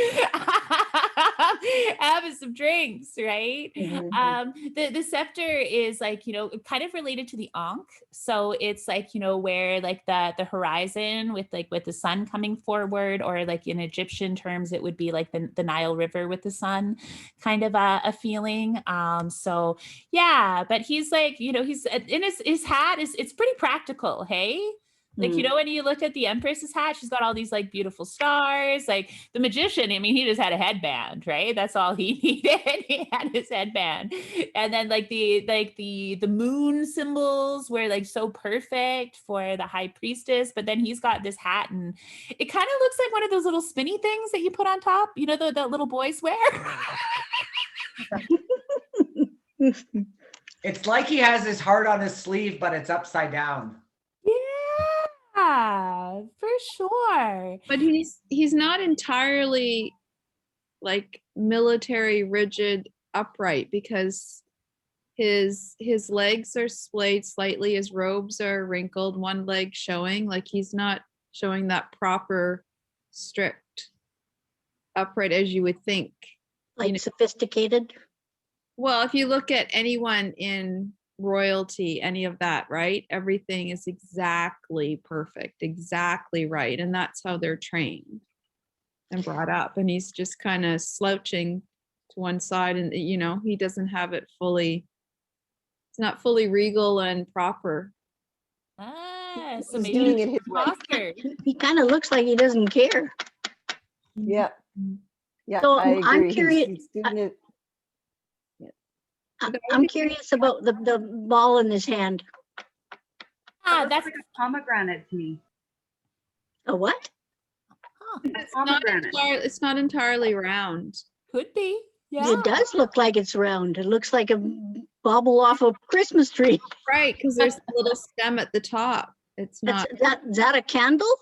having some drinks, right? The scepter is like, you know, kind of related to the Ankh. So it's like, you know, where like the horizon with the sun coming forward, or like in Egyptian terms, it would be like the Nile River with the sun kind of a feeling. So yeah, but he's like, you know, he's in his hat is, it's pretty practical. Hey, like, you know, when you look at the Empress's hat, she's got all these like beautiful stars. Like the magician, I mean, he just had a headband, right? That's all he needed. He had his headband. And then like the moon symbols were like so perfect for the high priestess. But then he's got this hat, and it kind of looks like one of those little spinny things that you put on top, you know, that little boys wear. It's like he has his heart on his sleeve, but it's upside down. Yeah, for sure. But he's not entirely like military rigid upright, because his legs are splayed slightly, his robes are wrinkled, one leg showing, like he's not showing that proper strict upright as you would think. Like, you know, sophisticated. Well, if you look at anyone in royalty, any of that, right? Everything is exactly perfect, exactly right. And that's how they're trained and brought up. And he's just kind of slouching to one side, and, you know, he doesn't have it fully It's not fully regal and proper. Ah, so He's maybe doing he's it his way. imposter. He kind of looks like he doesn't care. Yeah. Yeah, So I I'm agree. He's, curious. he's doing it. I'm curious about the ball in his hand. Ah, Looks that's like a pomegranate to me. A what? Pomegranate. It's not entirely round. could be. Yeah. It does look like it's round. It looks like a bobble off a Christmas tree. Right, because there's a little stem at the top. It's not. Is that a candle?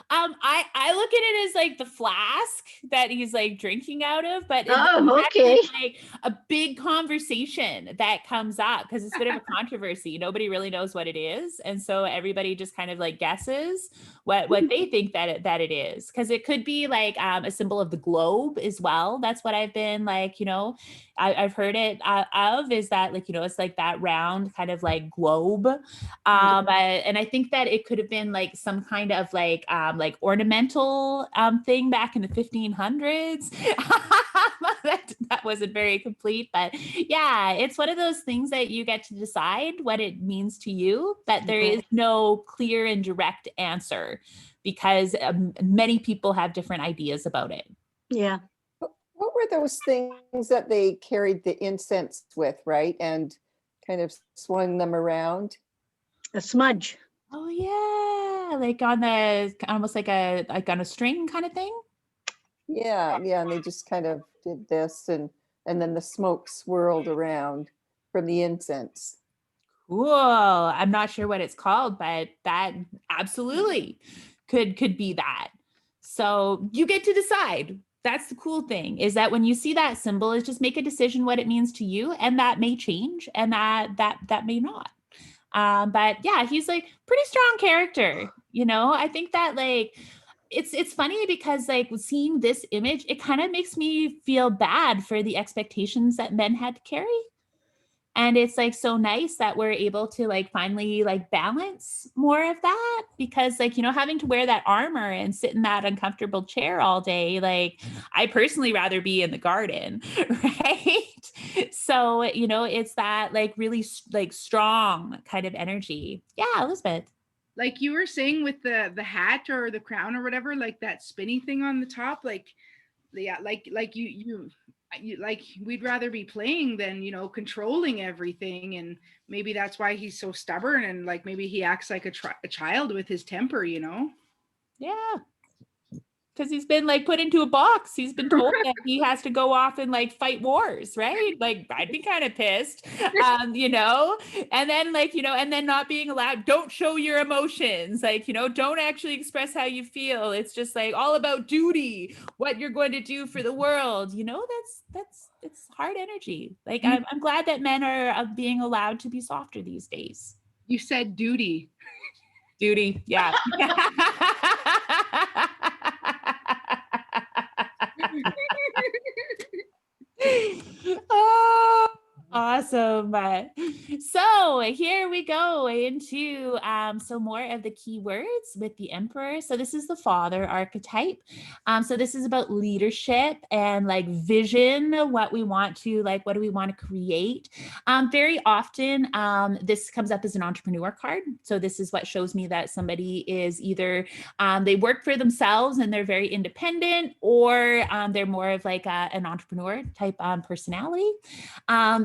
I look at it as like the flask that he's like drinking out of, but it's Oh, actually okay. like a big conversation that comes up because it's a bit of a controversy. Nobody really knows what it is, and so everybody just kind of like guesses what they think that it is, because it could be like a symbol of the globe as well. That's what I've been like, I've heard it of, is that like, it's like that round kind of like globe. And I think that it could have been like some kind of like ornamental thing back in the 1500s. that wasn't very complete, but yeah, it's one of those things that you get to decide what it means to you, that there is no clear and direct answer, because many people have different ideas about it. Yeah. What were those things that they carried the incense with, right? And kind of swung them around? A smudge. Oh yeah, like on the almost like on a string kind of thing. Yeah, and they just kind of did this, and then the smoke swirled around from the incense. Cool. I'm not sure what it's called, but that absolutely could be that. So you get to decide. That's the cool thing, is that when you see that symbol, is just make a decision what it means to you, and that may change, and that may not. But yeah, he's like pretty strong character. I think that like it's funny because like seeing this image, it kind of makes me feel bad for the expectations that men had to carry. And it's like so nice that we're able to like finally like balance more of that, because like, having to wear that armor and sit in that uncomfortable chair all day, like I personally rather be in the garden, right? So, it's that like really like strong kind of energy. Yeah, Elizabeth. Like you were saying with the hat or the crown or whatever, like that spinny thing on the top, like yeah, like you like we'd rather be playing than controlling everything, and maybe that's why he's so stubborn, and like maybe he acts like a child with his temper. Yeah, because he's been like put into a box. He's been told that he has to go off and like fight wars, right? Like I'd be kind of pissed, and then like, and then not being allowed, don't show your emotions, like, don't actually express how you feel. It's just like all about duty, what you're going to do for the world. It's hard energy. Like I'm glad that men are being allowed to be softer these days. You said duty. Duty, yeah. Oh, awesome. So here we go into some more of the keywords with the Emperor. So this is the father archetype. So this is about leadership and like vision, what we want to like, what do we want to create? Very often this comes up as an entrepreneur card. So this is what shows me that somebody is either they work for themselves and they're very independent, or they're more of like an entrepreneur type personality.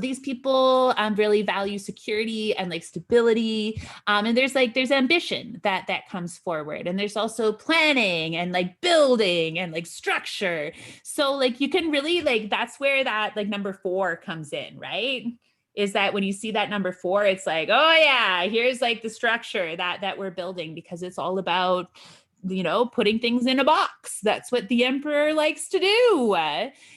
These people really value security and like stability. And there's ambition that comes forward. And there's also planning and like building and like structure. So like you can really like, that's where that like number 4 comes in, right? Is that when you see that number 4, it's like, oh yeah, here's like the structure that we're building, because it's all about, putting things in a box. That's what the Emperor likes to do.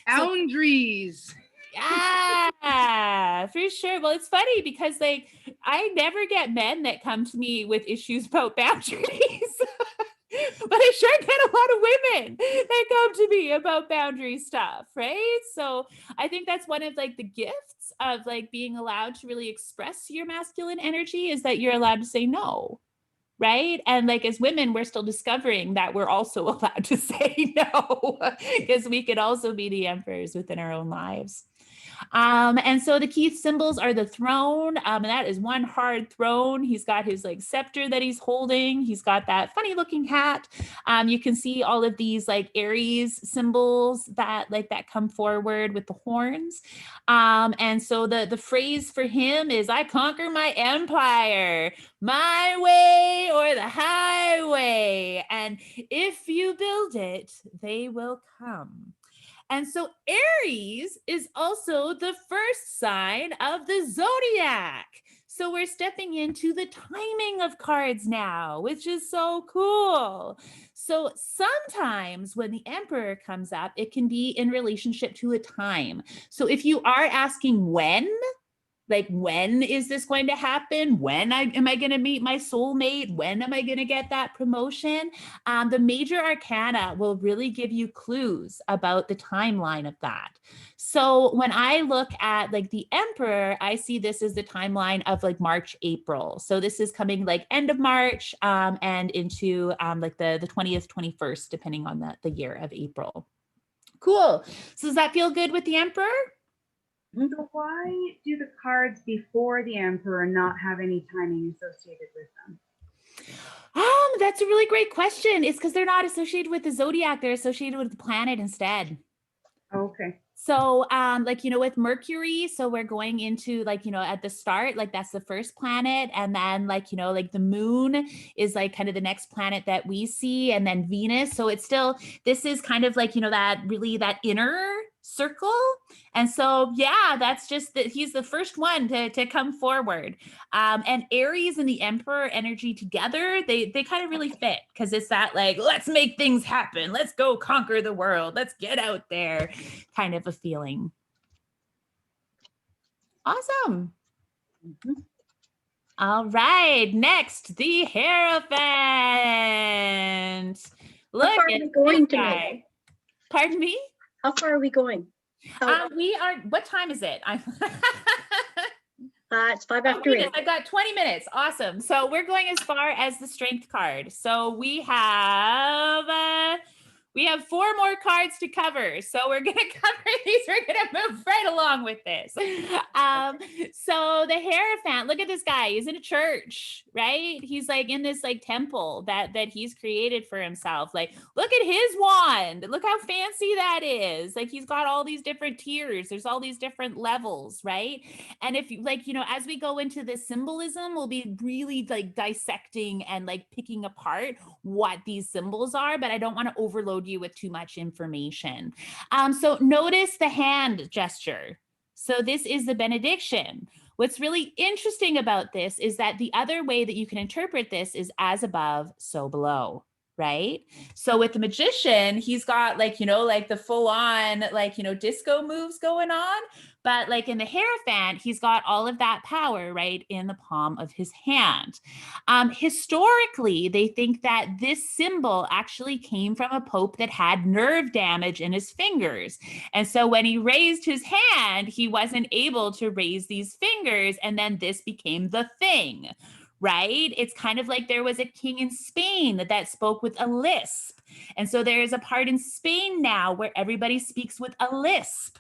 Boundaries. Yeah, for sure. Well, it's funny because like I never get men that come to me with issues about boundaries. But I sure get a lot of women that come to me about boundary stuff, right? So I think that's one of like the gifts of like being allowed to really express your masculine energy, is that you're allowed to say no, right? And like as women, we're still discovering that we're also allowed to say no, because we could also be the emperors within our own lives. And so the key symbols are the throne, and that is one hard throne. He's got his like scepter that he's holding. He's got that funny looking hat. You can see all of these like Aries symbols that come forward with the horns. And so the phrase for him is, I conquer my empire, my way or the highway. And if you build it, they will come. And so Aries is also the first sign of the zodiac. So we're stepping into the timing of cards now, which is so cool. So sometimes when the Emperor comes up, it can be in relationship to a time. So if you are asking when, like, when is this going to happen? When am I going to meet my soulmate? When am I going to get that promotion? The major arcana will really give you clues about the timeline of that. So when I look at like the Emperor, I see this as the timeline of like March, April. So this is coming like end of March and into like the 20th, 21st, depending on the year of April. Cool. So does that feel good with the Emperor? So why do the cards before the Emperor not have any timing associated with them? That's a really great question. It's because they're not associated with the zodiac. They're associated with the planet instead. Okay. So like, you know, with Mercury, so we're going into like, you know, at the start, like that's the first planet. And then like, you know, like the moon is like kind of the next planet that we see, and then Venus. So it's still, this is kind of like, you know, that really that inner circle. And so, yeah, that's just that he's the first one to come forward. And Aries and the Emperor energy together, they kind of really fit, because it's that like, let's make things happen. Let's go conquer the world. Let's get out there kind of a feeling. Awesome. All right, next, the Hierophant. Look How far at are we going this guy. tonight? Pardon me? How far are we going? We are, what time is it? It's 5 after 8. I've got 20 minutes. Awesome. So we're going as far as the strength card. So we have 4 more cards to cover. So we're going to cover these. We're going to move right along with this. So the Hierophant, look at this guy. He's in a church, right? He's like in this like temple that he's created for himself. Like, look at his wand. Look how fancy that is. Like, he's got all these different tiers. There's all these different levels, right? And if you like, you know, as we go into this symbolism, we'll be really like dissecting and like picking apart what these symbols are, but I don't want to overload you with too much information. So notice the hand gesture. So this is the benediction. What's really interesting about this is that the other way that you can interpret this is as above, so below, right? So with the magician, he's got like, you know, like the full on, like, you know, disco moves going on. But like in the Hierophant, he's got all of that power right in the palm of his hand. Historically, they think that this symbol actually came from a pope that had nerve damage in his fingers. And so when he raised his hand, he wasn't able to raise these fingers. And then this became the thing, right? It's kind of like there was a king in Spain that spoke with a lisp. And so there is a part in Spain now where everybody speaks with a lisp,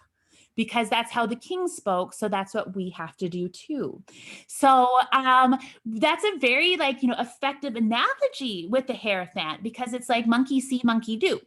because that's how the king spoke. So that's what we have to do too. So that's a very like, you know, effective analogy with the Hierophant, because it's like monkey see, monkey do,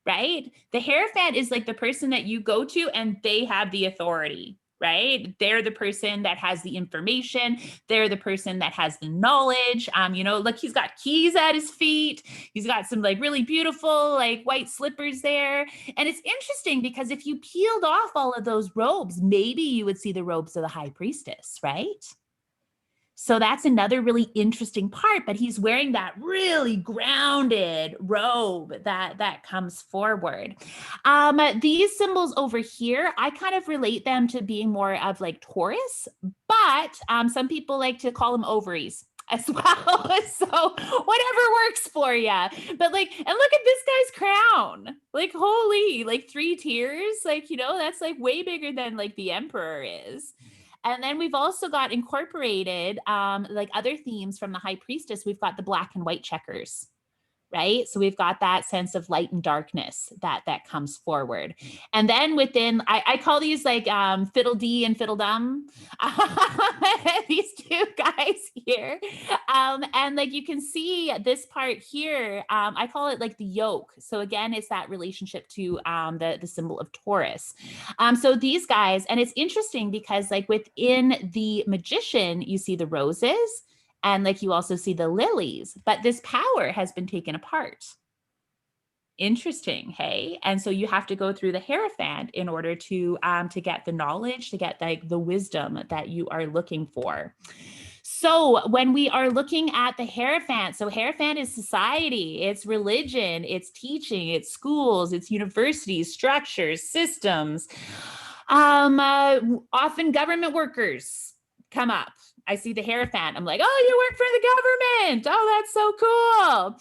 right? The Hierophant is like the person that you go to and they have the authority, right? They're the person that has the information. They're the person that has the knowledge. You know, look, he's got keys at his feet. He's got some like really beautiful like white slippers there. And it's interesting because if you peeled off all of those robes, maybe you would see the robes of the high priestess, right? So that's another really interesting part, but he's wearing that really grounded robe that comes forward. These symbols over here, I kind of relate them to being more of like Taurus, but some people like to call them ovaries as well. So whatever works for you. But like, and look at this guy's crown. Like, holy, like 3 tiers. Like, you know, that's like way bigger than like the Emperor is. And then we've also got incorporated like other themes from the high priestess. We've got the black and white checkers, right? So we've got that sense of light and darkness that comes forward. And then within, I call these like fiddle dee and fiddle dum, these two guys here. And like you can see this part here, I call it like the yoke. So again, it's that relationship to the symbol of Taurus. So these guys, and it's interesting because like within the magician, you see the roses, and like you also see the lilies, but this power has been taken apart. Interesting, hey? And so you have to go through the Hierophant in order to get the knowledge, to get like the wisdom that you are looking for. So when we are looking at the Hierophant, so Hierophant is society, it's religion, it's teaching, it's schools, it's universities, structures, systems. Often government workers come up. I see the Hierophant. I'm like, oh, you work for the government. Oh, that's so cool.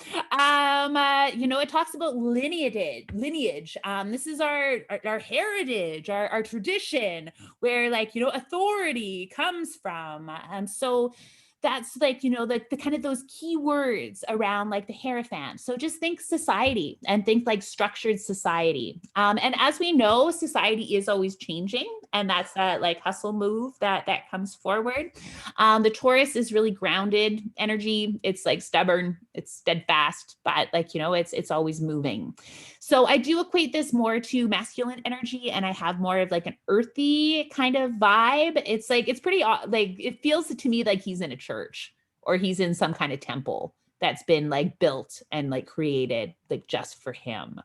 You know, it talks about lineage. This is our heritage, our tradition, where like, you know, authority comes from. So that's like, you know, the kind of those key words around like the Hierophant. So just think society and think like structured society. And as we know, society is always changing, and that's that like hustle move that comes forward. The Taurus is really grounded energy. It's like stubborn, it's steadfast, but like, you know, it's always moving. So I do equate this more to masculine energy, and I have more of like an earthy kind of vibe. It's like, it's pretty, like, it feels to me like he's in a church or he's in some kind of temple that's been like built and like created like just for him.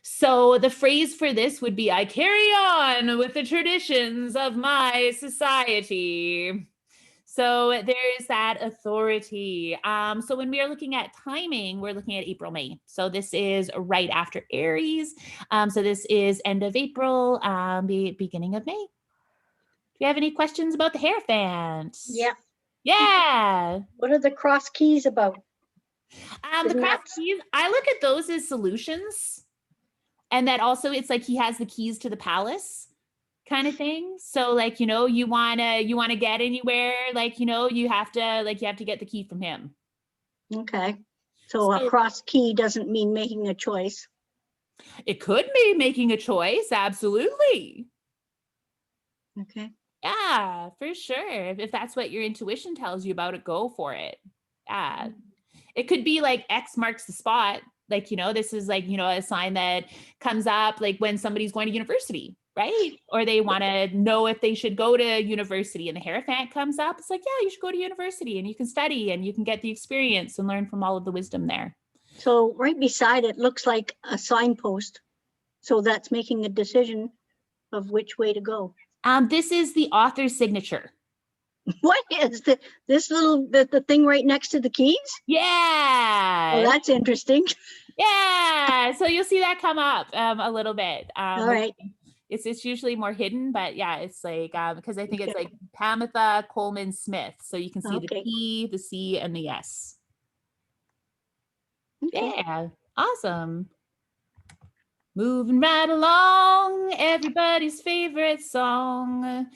So the phrase for this would be, I carry on with the traditions of my society. So there is that authority. So when we are looking at timing, we're looking at April, May. So this is right after Aries. So this is end of April, beginning of May. Do you have any questions about the Hierophant? Yeah. Yeah. What are the cross keys about? The cross keys, I look at those as solutions. And that also it's like he has the keys to the palace kind of thing. So like, you know, you want to get anywhere, like, you know, you have to get the key from him. Okay. So a cross key doesn't mean making a choice. It could be making a choice. Absolutely. Okay. Yeah, for sure. If that's what your intuition tells you about it, go for it. Yeah. It could be like X marks the spot. Like, you know, this is like, you know, a sign that comes up like when somebody's going to university, right? Or they want to know if they should go to university, and the Hierophant comes up. It's like, yeah, you should go to university and you can study and you can get the experience and learn from all of the wisdom there. So right beside it looks like a signpost. So that's making a decision of which way to go. This is the author's signature. What is this little the thing right next to the keys? Yeah. Oh, that's interesting. Yeah. So you'll see that come up a little bit. All right. It's usually more hidden, but yeah, it's like because I think it's like Pamitha Coleman Smith. So you can see the P, the C, and the S. Okay. Yeah. Awesome. Moving right along, everybody's favorite song.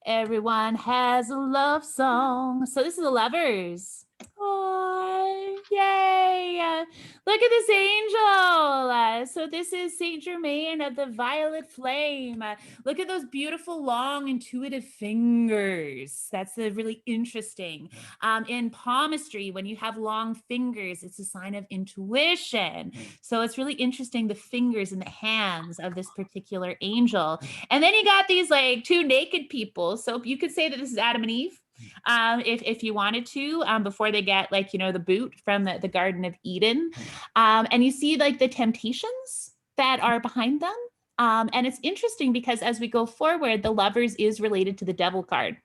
Everyone has a love song. So this is the Lovers. Oh, yay. Look at this angel. So this is Saint Germain of the Violet Flame. Look at those beautiful, long, intuitive fingers. That's really interesting. In palmistry, when you have long fingers, it's a sign of intuition. So it's really interesting, the fingers and the hands of this particular angel. And then you got these like two naked people. So you could say that this is Adam and Eve. If you wanted to, before they get like, you know, the boot from the Garden of Eden. And you see like the temptations that are behind them. And it's interesting because as we go forward, the Lovers is related to the Devil card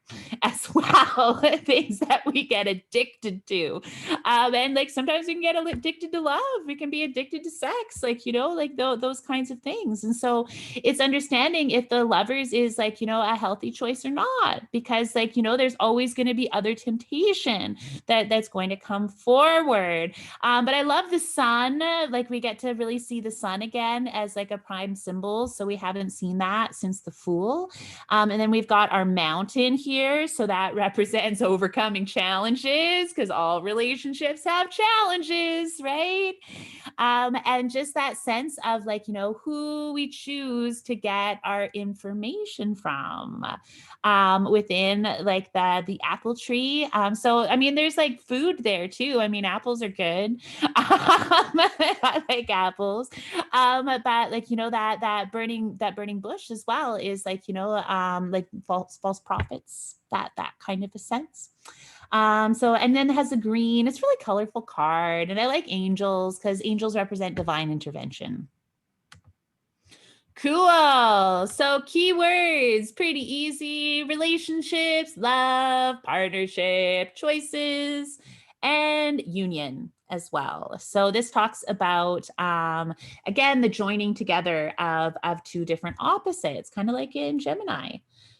as well, things that we get addicted to. And like sometimes we can get addicted to love. We can be addicted to sex, like, you know, like those kinds of things. And so it's understanding if the Lovers is like, you know, a healthy choice or not, because like, you know, there's always going to be other temptation that's going to come forward. But I love the sun. Like we get to really see the sun again as like a prime symbol. apples. So we haven't seen that since the Fool. And then we've got our Mountain here. So that represents overcoming challenges, because all relationships have challenges, right? And just that sense of like, you know, who we choose to get our information from within like the apple tree. So, I mean, there's like food there too. I mean, apples are good. I like apples. But like, you know, that burning bush as well is like, you know, like false prophets, that kind of a sense. So, and then it has a green, it's really colorful card. And I like angels because angels represent divine intervention. Cool. So keywords, pretty easy. Relationships, love, partnership, choices, and union as well. So this talks about, again, the joining together of two different opposites, kind of like in Gemini.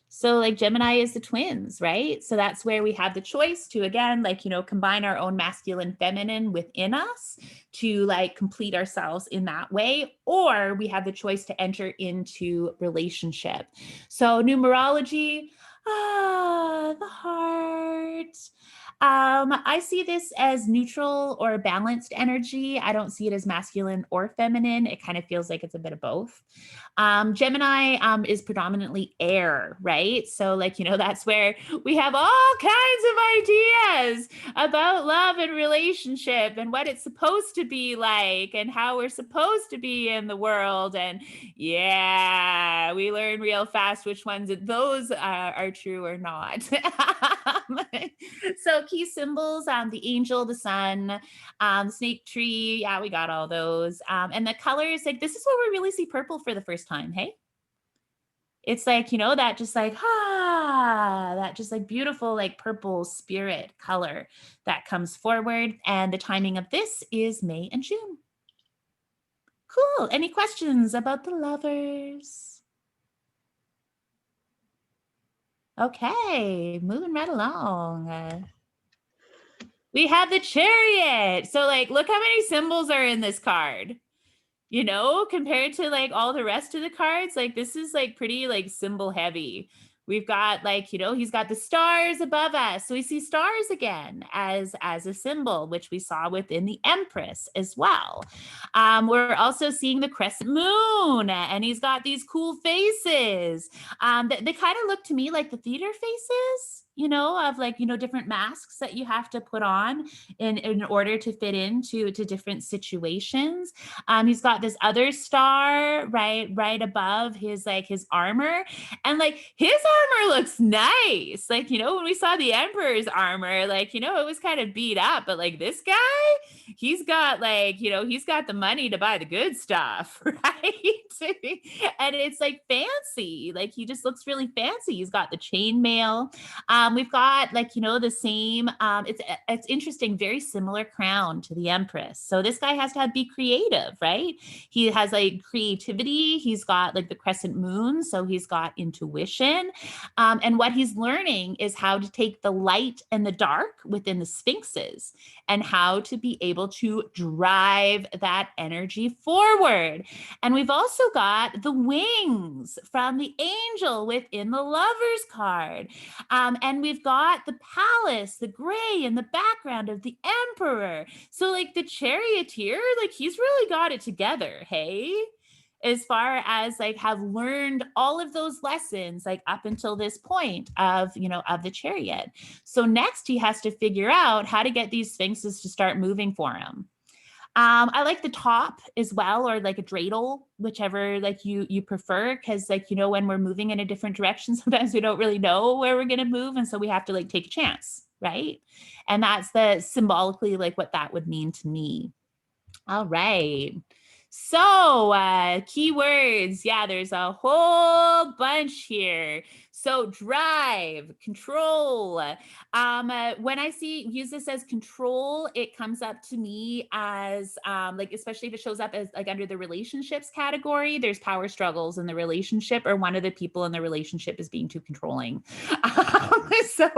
So like Gemini is the twins, right? So that's where we have the choice to, again, like, you know, combine our own masculine, feminine within us to like complete ourselves in that way, or we have the choice to enter into relationship. So numerology, the heart. I see this as neutral or balanced energy. I don't see it as masculine or feminine. It kind of feels like it's a bit of both. Gemini is predominantly air, right? So like, you know, that's where we have all kinds of ideas about love and relationship and what it's supposed to be like and how we're supposed to be in the world. And yeah, we learn real fast which ones of those are true or not. So key symbols, the angel, the sun, the snake tree. Yeah, we got all those. And the colors, like this is where we really see purple for the first time. Hey, it's like, you know, that just like, that just like beautiful, like purple spirit color that comes forward. And the timing of this is May and June. Cool. Any questions about the lovers? Okay, moving right along. We have the Chariot. So like, look how many symbols are in this card, you know, compared to like all the rest of the cards. Like this is like pretty like symbol heavy. We've got like, you know, he's got the stars above us. So we see stars again as a symbol, which we saw within the Empress as well. We're also seeing the crescent moon, and he's got these cool faces. They kind of look to me like the theater faces, you know, of like, you know, different masks that you have to put on in order to fit into different situations. He's got this other star right above his like his armor, and like his armor looks nice. Like, you know, when we saw the Emperor's armor, like, you know, it was kind of beat up, but like this guy, he's got like, you know, he's got the money to buy the good stuff, right? And it's like fancy. Like he just looks really fancy. He's got the chainmail. We've got like, you know, the same, it's interesting, very similar crown to the Empress. So this guy has to be creative, right? He has like creativity. He's got like the crescent moon. So he's got intuition. And what he's learning is how to take the light and the dark within the sphinxes and how to be able to drive that energy forward. And we've also got the wings from the angel within the Lovers card. And we've got the palace, the gray in the background of the Emperor. So like the charioteer, like he's really got it together, hey? As far as like have learned all of those lessons like up until this point of, you know, of the chariot. So next he has to figure out how to get these sphinxes to start moving for him. I like the top as well, or like a dreidel, whichever like you prefer, because like, you know, when we're moving in a different direction, sometimes we don't really know where we're going to move. And so we have to like take a chance, right? And that's the symbolically like what that would mean to me. All right. So keywords, yeah, there's a whole bunch here. So drive, control. When I use this as control, it comes up to me as like, especially if it shows up as like under the relationships category, there's power struggles in the relationship, or one of the people in the relationship is being too controlling. So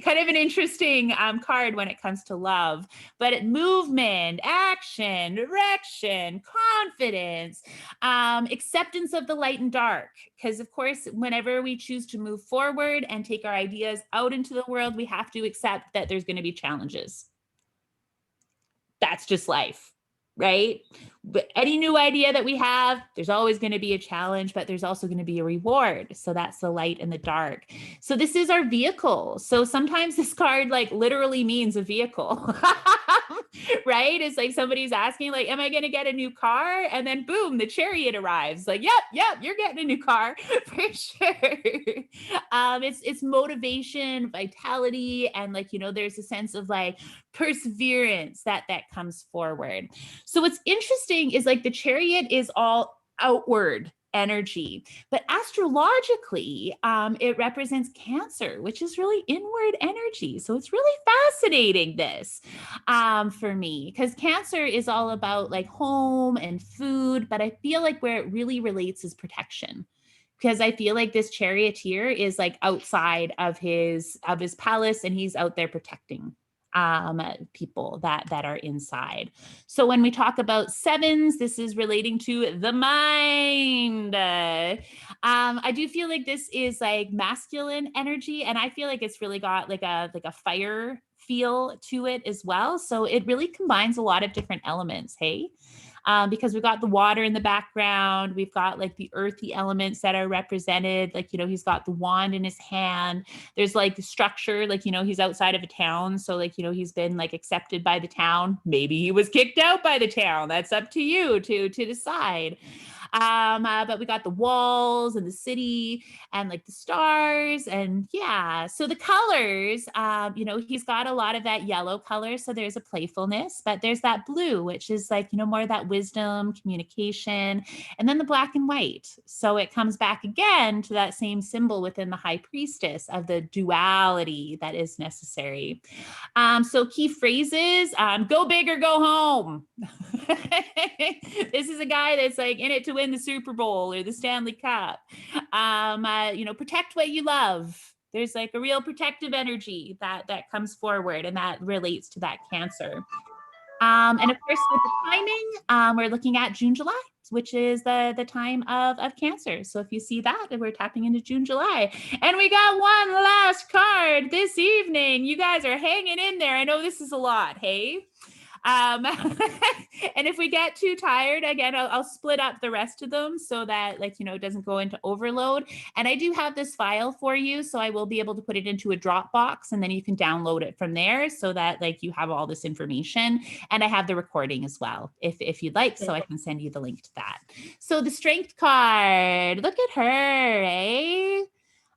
kind of an interesting card when it comes to love, but movement, action, direction, confidence, acceptance of the light and dark. Because of course, whenever we choose to move forward and take our ideas out into the world, we have to accept that there's going to be challenges. That's just life, right? But any new idea that we have, there's always going to be a challenge, but there's also going to be a reward. So that's the light and the dark. So this is our vehicle. So sometimes this card like literally means a vehicle, right? It's like somebody's asking like, am I going to get a new car? And then boom, the chariot arrives. Like, yep, you're getting a new car for sure. It's motivation, vitality, and like, you know, there's a sense of like perseverance that comes forward. So what's interesting is like the chariot is all outward energy, but astrologically, it represents Cancer, which is really inward energy. So it's really fascinating this for me, because Cancer is all about like home and food, but I feel like where it really relates is protection. Because I feel like this charioteer is like outside of his palace, and he's out there protecting people that are inside. So when we talk about sevens, this is relating to the mind. I do feel like this is like masculine energy, and I feel like it's really got like a fire feel to it as well. So it really combines a lot of different elements, hey? Because we've got the water in the background, we've got like the earthy elements that are represented, like, you know, he's got the wand in his hand, there's like the structure, like, you know, he's outside of a town, so like, you know, he's been like accepted by the town, maybe he was kicked out by the town, that's up to you to decide. But we got the walls and the city and like the stars, and yeah, so the colors, you know, he's got a lot of that yellow color, so there's a playfulness, but there's that blue, which is like, you know, more of that wisdom, communication, and then the black and white. So it comes back again to that same symbol within the high priestess of the duality that is necessary. So key phrases, go big or go home. This is a guy that's like in it to win the Super Bowl or the Stanley Cup. You know, protect what you love. There's like a real protective energy that comes forward, and that relates to that Cancer. And of course, with the timing, we're looking at June, July, which is the time of Cancer. So if you see that, we're tapping into June, July. And we got one last card this evening. You guys are hanging in there. I know this is a lot, hey? And if we get too tired, again, I'll split up the rest of them so that, like, you know, it doesn't go into overload. And I do have this file for you, so I will be able to put it into a Dropbox, and then you can download it from there so that like you have all this information. And I have the recording as well, if you'd like, so I can send you the link to that. So the Strength card, look at her, eh?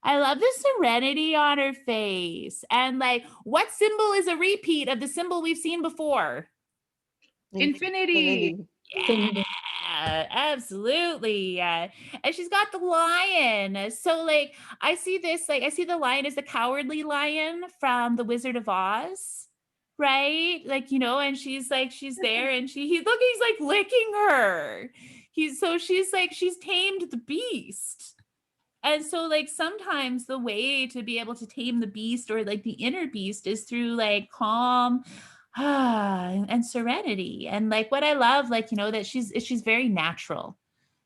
I love the serenity on her face. And like, what symbol is a repeat of the symbol we've seen before? Infinity. Yeah, absolutely. And she's got the lion. So like, I see this, like, I see the lion as the cowardly lion from The Wizard of Oz, right? Like, you know, and she's like, she's there, and he's like licking her. She's tamed the beast. And so like sometimes the way to be able to tame the beast, or like the inner beast, is through like calm and serenity. And like what I love, like, you know, that she's very natural.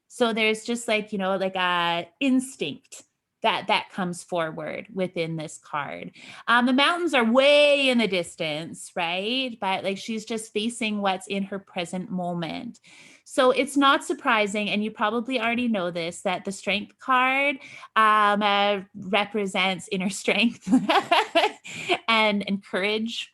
So there's just like, you know, like a instinct that comes forward within this card. The mountains are way in the distance, right? But like she's just facing what's in her present moment. So it's not surprising, and you probably already know this, that the Strength card represents inner strength and courage.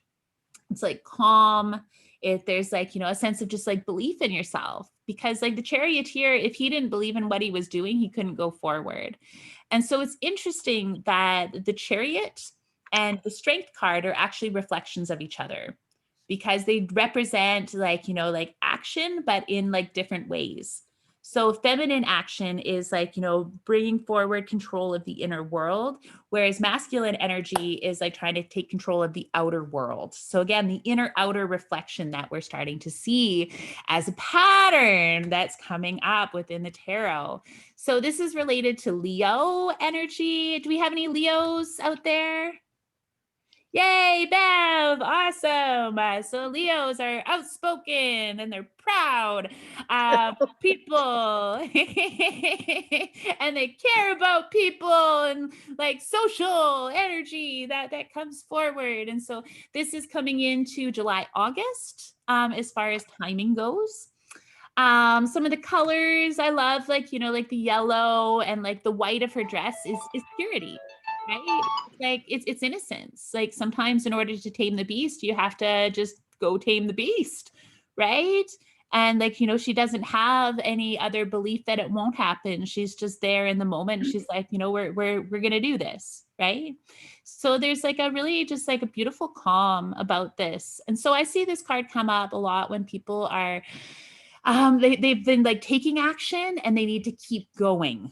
It's like calm. If there's like, you know, a sense of just like belief in yourself, because like the charioteer, if he didn't believe in what he was doing, he couldn't go forward. And so it's interesting that the Chariot and the Strength card are actually reflections of each other, because they represent like, you know, like action, but in like different ways. So feminine action is like, you know, bringing forward control of the inner world, whereas masculine energy is like trying to take control of the outer world. So again, the inner outer reflection that we're starting to see as a pattern that's coming up within the tarot. So this is related to Leo energy. Do we have any Leos out there? Yay, Bev, awesome. So Leos are outspoken and they're proud people and they care about people and like social energy that comes forward. And so this is coming into July, August as far as timing goes. Some of the colors I love, like, you know, like the yellow and like the white of her dress is purity, right? Like it's innocence. Like sometimes in order to tame the beast, you have to just go tame the beast, right? And like, you know, she doesn't have any other belief that it won't happen. She's just there in the moment. She's like, you know, we're gonna do this, right? So there's like a really just like a beautiful calm about this. And so I see this card come up a lot when people are they've been like taking action and they need to keep going,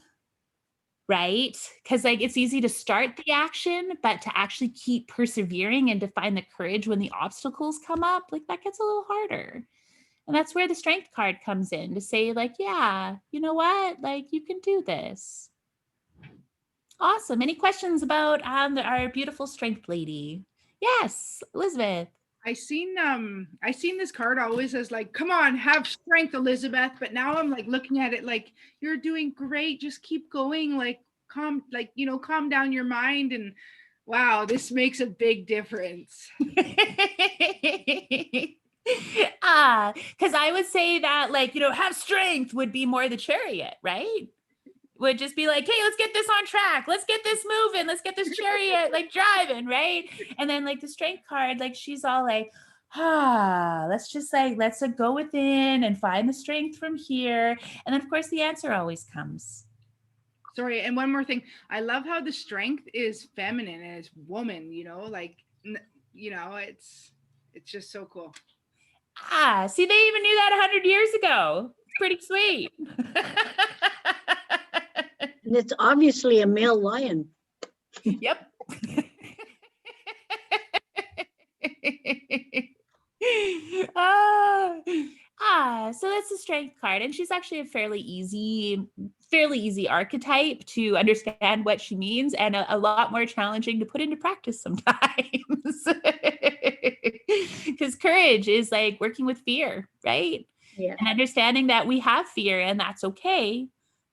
right? Because like it's easy to start the action, but to actually keep persevering and to find the courage when the obstacles come up, like that gets a little harder. And that's where the strength card comes in to say like, yeah, you know what, like you can do this. Awesome. Any questions about our beautiful strength lady? Yes, Elizabeth. I seen this card always as like, come on, have strength, Elizabeth. But now I'm like looking at it like, you're doing great. Just keep going. Like calm down your mind. And wow, this makes a big difference. Because I would say that like, you know, have strength would be more the Chariot, right? Would just be like, hey, let's get this on track. Let's get this moving. Let's get this Chariot like driving, right? And then like the strength card, like she's all like, let's just like, let's go within and find the strength from here. And then of course the answer always comes. Sorry, and one more thing. I love how the strength is feminine and it's woman, you know, like, you know, it's just so cool. See, they even knew that 100 years ago. It's pretty sweet. And it's obviously a male lion. Yep. So that's the strength card. And she's actually a fairly easy archetype to understand what she means and a lot more challenging to put into practice sometimes. Because courage is like working with fear, right? Yeah. And understanding that we have fear and that's okay.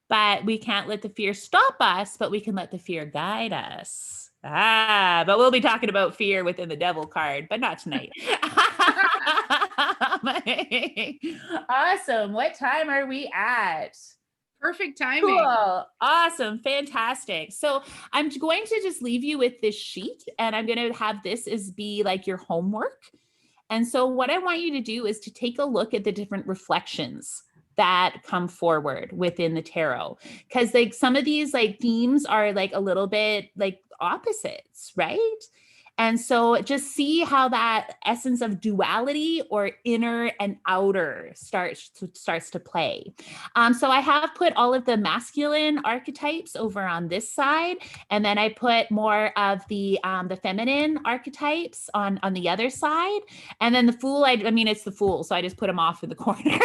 But we can't let the fear stop us, but we can let the fear guide us. But we'll be talking about fear within the devil card, but not tonight. Awesome. What time are we at? Perfect timing. Cool. Awesome. Fantastic. So I'm going to just leave you with this sheet and I'm going to have this as be like your homework. And so what I want you to do is to take a look at the different reflections that come forward within the tarot, because like some of these like themes are like a little bit like opposites, right? And so just see how that essence of duality or inner and outer starts to play. So I have put all of the masculine archetypes over on this side, and then I put more of the feminine archetypes on the other side. And then the Fool, I mean, it's the Fool, so I just put him off in the corner.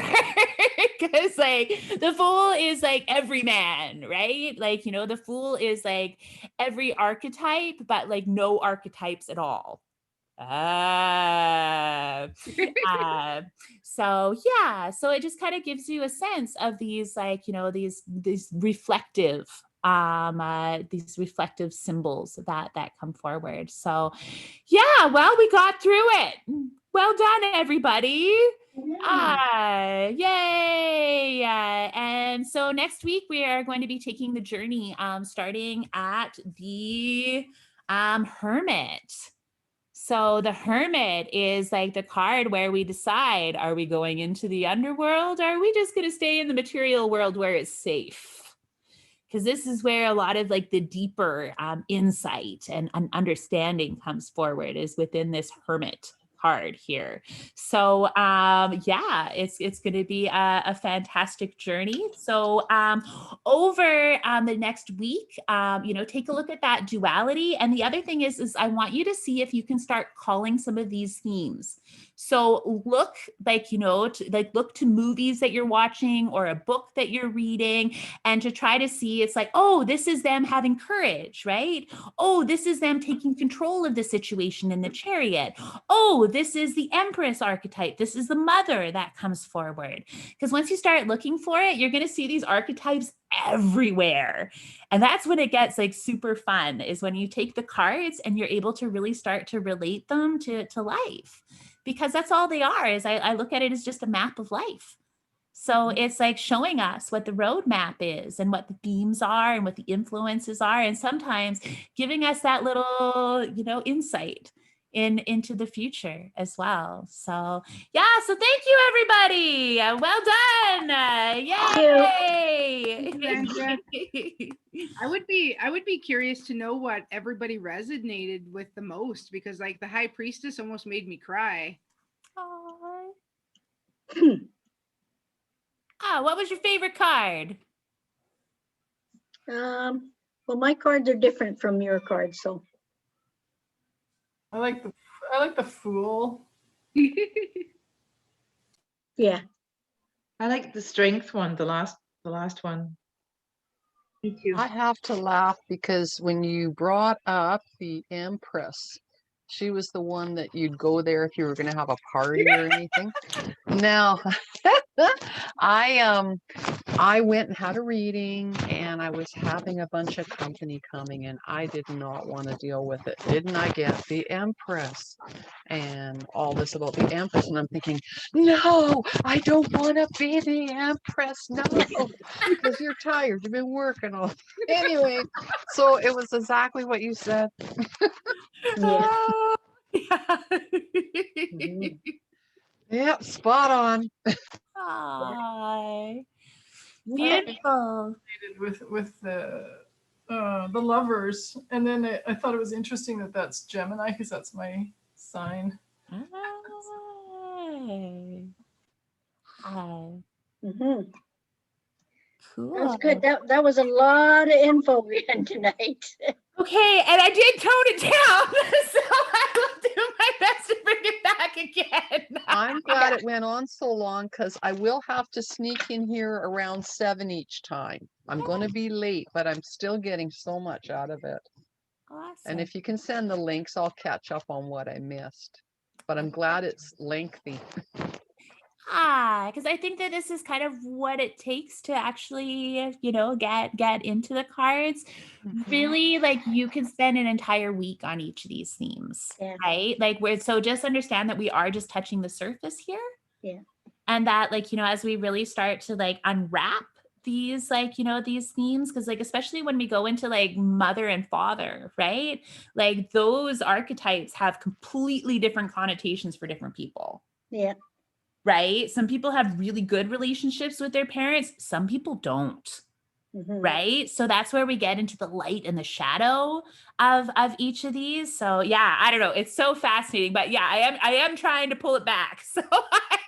Because like the Fool is like every man, right? Like, you know, the Fool is like every archetype, but like no archetypes at all. So yeah, so it just kind of gives you a sense of these like, you know, these reflective symbols that come forward. So yeah, well, we got through it. Well done, everybody. Yay. And so next week we are going to be taking the journey starting at the Hermit. So the Hermit is like the card where we decide, are we going into the underworld? Or are we just going to stay in the material world where it's safe? Because this is where a lot of like the deeper insight and understanding comes forward, is within this Hermit card here. So yeah, it's going to be a fantastic journey. So over the next week, you know, take a look at that duality. And the other thing is I want you to see if you can start calling some of these themes. So look, like, you know, look to movies that you're watching or a book that you're reading, and to try to see, it's like, oh, this is them having courage, right? Oh, this is them taking control of the situation in the Chariot. Oh, this is the Empress archetype. This is the mother that comes forward. Because once you start looking for it, you're going to see these archetypes everywhere. And that's when it gets like super fun, is when you take the cards and you're able to really start to relate them to life. Because that's all they are, is I look at it as just a map of life. So it's like showing us what the roadmap is and what the themes are and what the influences are, and sometimes giving us that little, you know, insight into the future as well. So yeah, so thank you, everybody. Well done. Yay. Sandra. I would be curious to know what everybody resonated with the most, because like the High Priestess almost made me cry. What was your favorite card? Well, my cards are different from your cards, so. I like the Fool. Yeah. I like the strength one, the last one. Me too. I have to laugh because when you brought up the Empress, she was the one that you'd go there if you were going to have a party or anything. Now, I went and had a reading, and I was having a bunch of company coming, and I did not want to deal with it. Didn't I get the Empress and all this about the Empress? And I'm thinking, no, I don't want to be the Empress. No, because you're tired. You've been working all. Anyway, so it was exactly what you said. Yeah. Mhm. Yep, spot on. Aww. Beautiful. With the lovers, and then I thought it was interesting that that's Gemini, because that's my sign. Hi. Mm-hmm. Cool. That's good. That was a lot of info we had tonight. Okay, and I did tone it down, so I will do my best to bring it back again. I'm glad it went on so long, because I will have to sneak in here around 7 each time. I'm going to be late, but I'm still getting so much out of it. Awesome. And if you can send the links, I'll catch up on what I missed. But I'm glad it's lengthy. Because I think that this is kind of what it takes to actually, you know, get into the cards. Really, like, you can spend an entire week on each of these themes, right? Like, so just understand that we are just touching the surface here. Yeah. And that, like, you know, as we really start to like unwrap these, like, you know, these themes, because like, especially when we go into like mother and father, right? Like, those archetypes have completely different connotations for different people. Yeah. Right? Some people have really good relationships with their parents. Some people don't. Mm-hmm. Right? So that's where we get into the light and the shadow of each of these. So yeah, I don't know. It's so fascinating, but yeah, I am trying to pull it back. So I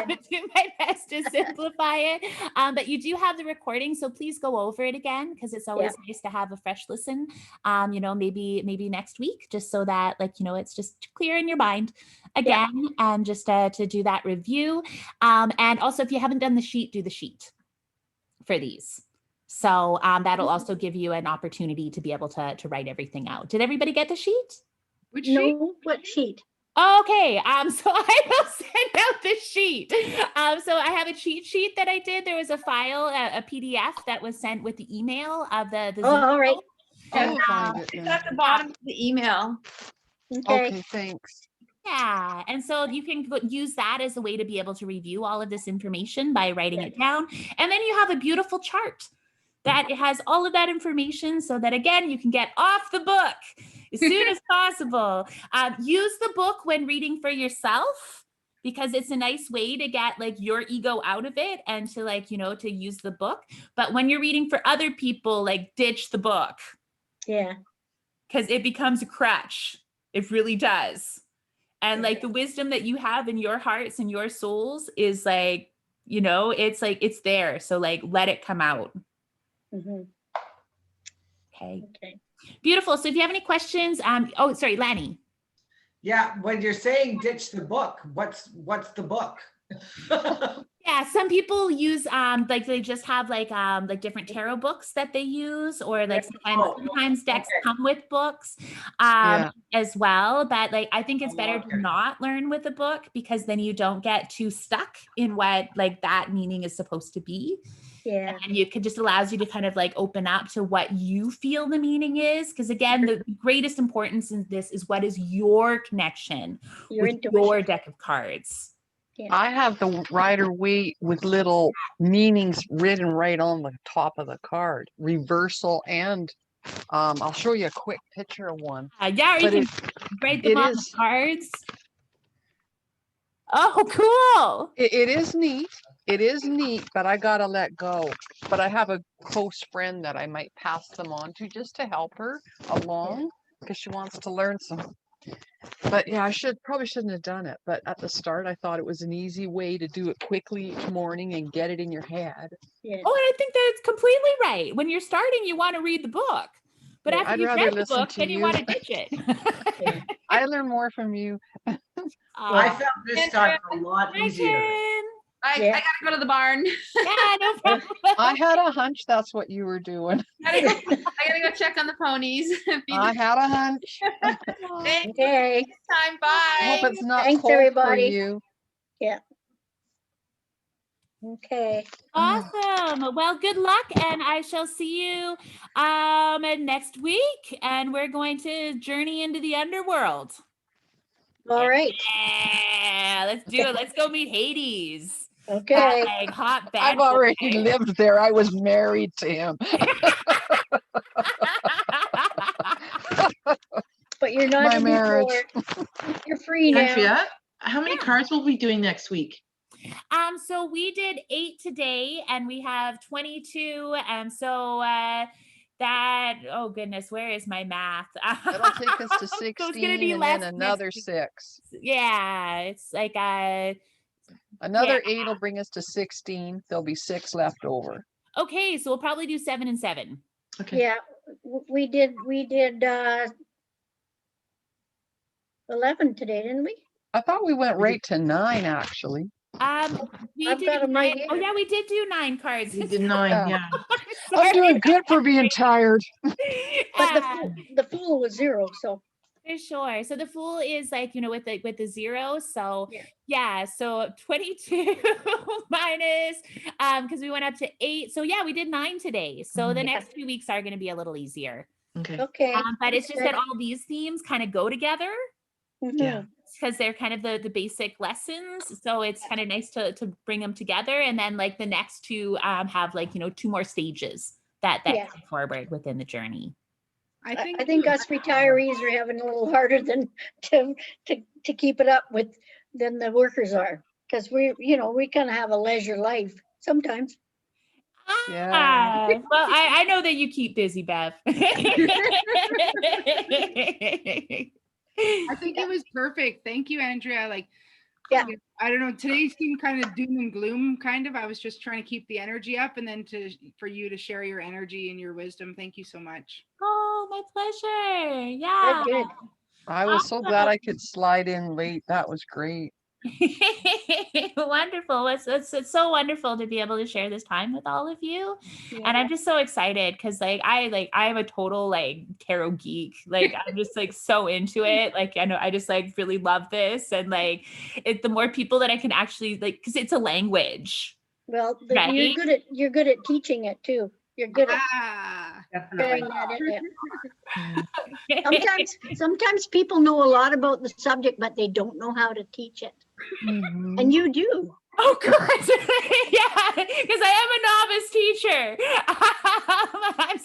will do my best to simplify it. But you do have the recording, so please go over it again, because it's always nice to have a fresh listen. You know, maybe next week, just so that, like, you know, it's just clear in your mind again, and just to do that review. And also, if you haven't done the sheet, do the sheet for these. So that'll also give you an opportunity to be able to write everything out. Did everybody get the sheet? Which sheet? What sheet? Okay, so I will send out the sheet. So I have a cheat sheet that I did. There was a file, a PDF that was sent with the email of the Zoom all right. And, It's at the bottom of the email. Okay, thanks. Yeah, and so you can use that as a way to be able to review all of this information by writing it down. And then you have a beautiful chart that it has all of that information, so that, again, you can get off the book as soon as possible. Use the book when reading for yourself, because it's a nice way to get like your ego out of it and to, like, you know, to use the book. But when you're reading for other people, like, ditch the book. Yeah. Because it becomes a crutch It really does. And like the wisdom that you have in your hearts and your souls is like, you know, it's like, it's there. So like, let it come out. Mhm. Okay. Okay. Beautiful. So if you have any questions, oh, sorry, Lanny. Yeah, when you're saying ditch the book, what's the book? Yeah, some people use like they just have like different tarot books that they use, or like sometimes decks come with books as well. But like I think it's better to not learn with a book, because then you don't get too stuck in what like that meaning is supposed to be. Yeah. And it just allows you to kind of like open up to what you feel the meaning is. Because again, the greatest importance in this is what is your connection with your deck of cards. Yeah. I have the Rider-Waite with little meanings written right on the top of the card, reversal, and I'll show you a quick picture of one. Yeah, or you But can write them on the cards. Oh, cool. It is neat. It is neat, but I gotta let go. But I have a close friend that I might pass them on to just to help her along, because she wants to learn some. But yeah, probably shouldn't have done it. But at the start, I thought it was an easy way to do it quickly each morning and get it in your head. Yeah. Oh, and I think that's completely right. When you're starting, you want to read the book. But after I'd you've rather read the listen book, to then you you. want to ditch it. I learn more from you. I found this time a lot easier. I gotta go to the barn. Yeah, no problem. I had a hunch that's what you were doing. I gotta go check on the ponies. I had a hunch. Okay. Time. Bye. I hope it's not Thanks, cold everybody. for you. Yeah. Okay. Awesome. Well, good luck, and I shall see you next week, and we're going to journey into the underworld. All right. Yeah, let's do it. Let's go meet Hades. Okay. Like hot bad I've already boy. lived there. I was married to him. But you're not My in marriage. You're free now. Andrea, how many cards will we be doing next week? So we did 8 today, and we have 22, and so that, oh goodness, where is my math? That'll take us to So 16 it's gonna be and less then next another week. 6. Yeah, it's like Another 8 will bring us to 16. There'll be 6 left over. okay, so we'll probably do 7 and 7. Okay. Yeah, we did 11 today, didn't we? I thought we went right to 9 actually. We I've did got 'em right 9. Oh here. yeah, we did do 9 cards. We did 9, yeah. I'm doing good for being tired. But the fool was 0, so. For sure. So the fool is like, you know, with the 0. So yeah, so 22 minus because we went up to 8. So yeah, we did 9 today. So the next 2 weeks are going to be a little easier. Okay. Okay. But it's just that all these themes kind of go together. Yeah. Because they're kind of the basic lessons. So it's kind of nice to bring them together. And then like the next 2 have like, you know, 2 more stages that come forward within the journey. I think us retirees are having a little harder than to keep it up with than the workers are, because we kind of have a leisure life sometimes. Yeah. Well, I know that you keep busy, Bev. I think it was perfect. Thank you, Andrea. Like, yeah, I don't know. Today seemed kind of doom and gloom, kind of. I was just trying to keep the energy up, and then for you to share your energy and your wisdom. Thank you so much. Oh, my pleasure. Yeah. Good. I was so glad I could slide in late. That was great. Wonderful. It's so wonderful to be able to share this time with all of you. And I'm just so excited because I am a total like tarot geek. Like I'm just like so into it. Like I know I just like really love this, and like the more people that I can actually like, because it's a language. Well, right? you're good at teaching it too. You're good at Definitely. that in there. Sometimes people know a lot about the subject, but they don't know how to teach it. And you do. Oh, good. Yeah, because I am a novice teacher. I'm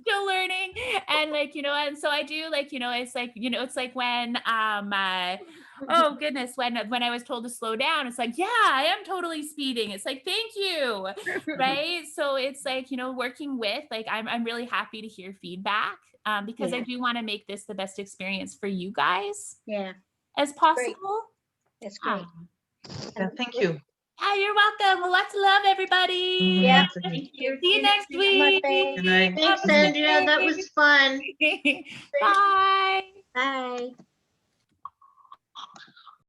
still learning, and like, and so I do, like, it's like, it's like when oh goodness, when I was told to slow down, it's like, yeah, I am totally speeding. It's like, thank you, right? So it's like, working with, like, I'm really happy to hear feedback, because I Yeah. do want to make this the best experience for you guys Yeah, as possible. that's great. Yeah, thank you. Yeah, you're welcome. Well, lots of love, everybody. Yeah, Mhm. thank you. See you next week. Good night. Thanks, Andrea. That was fun. Bye. Bye.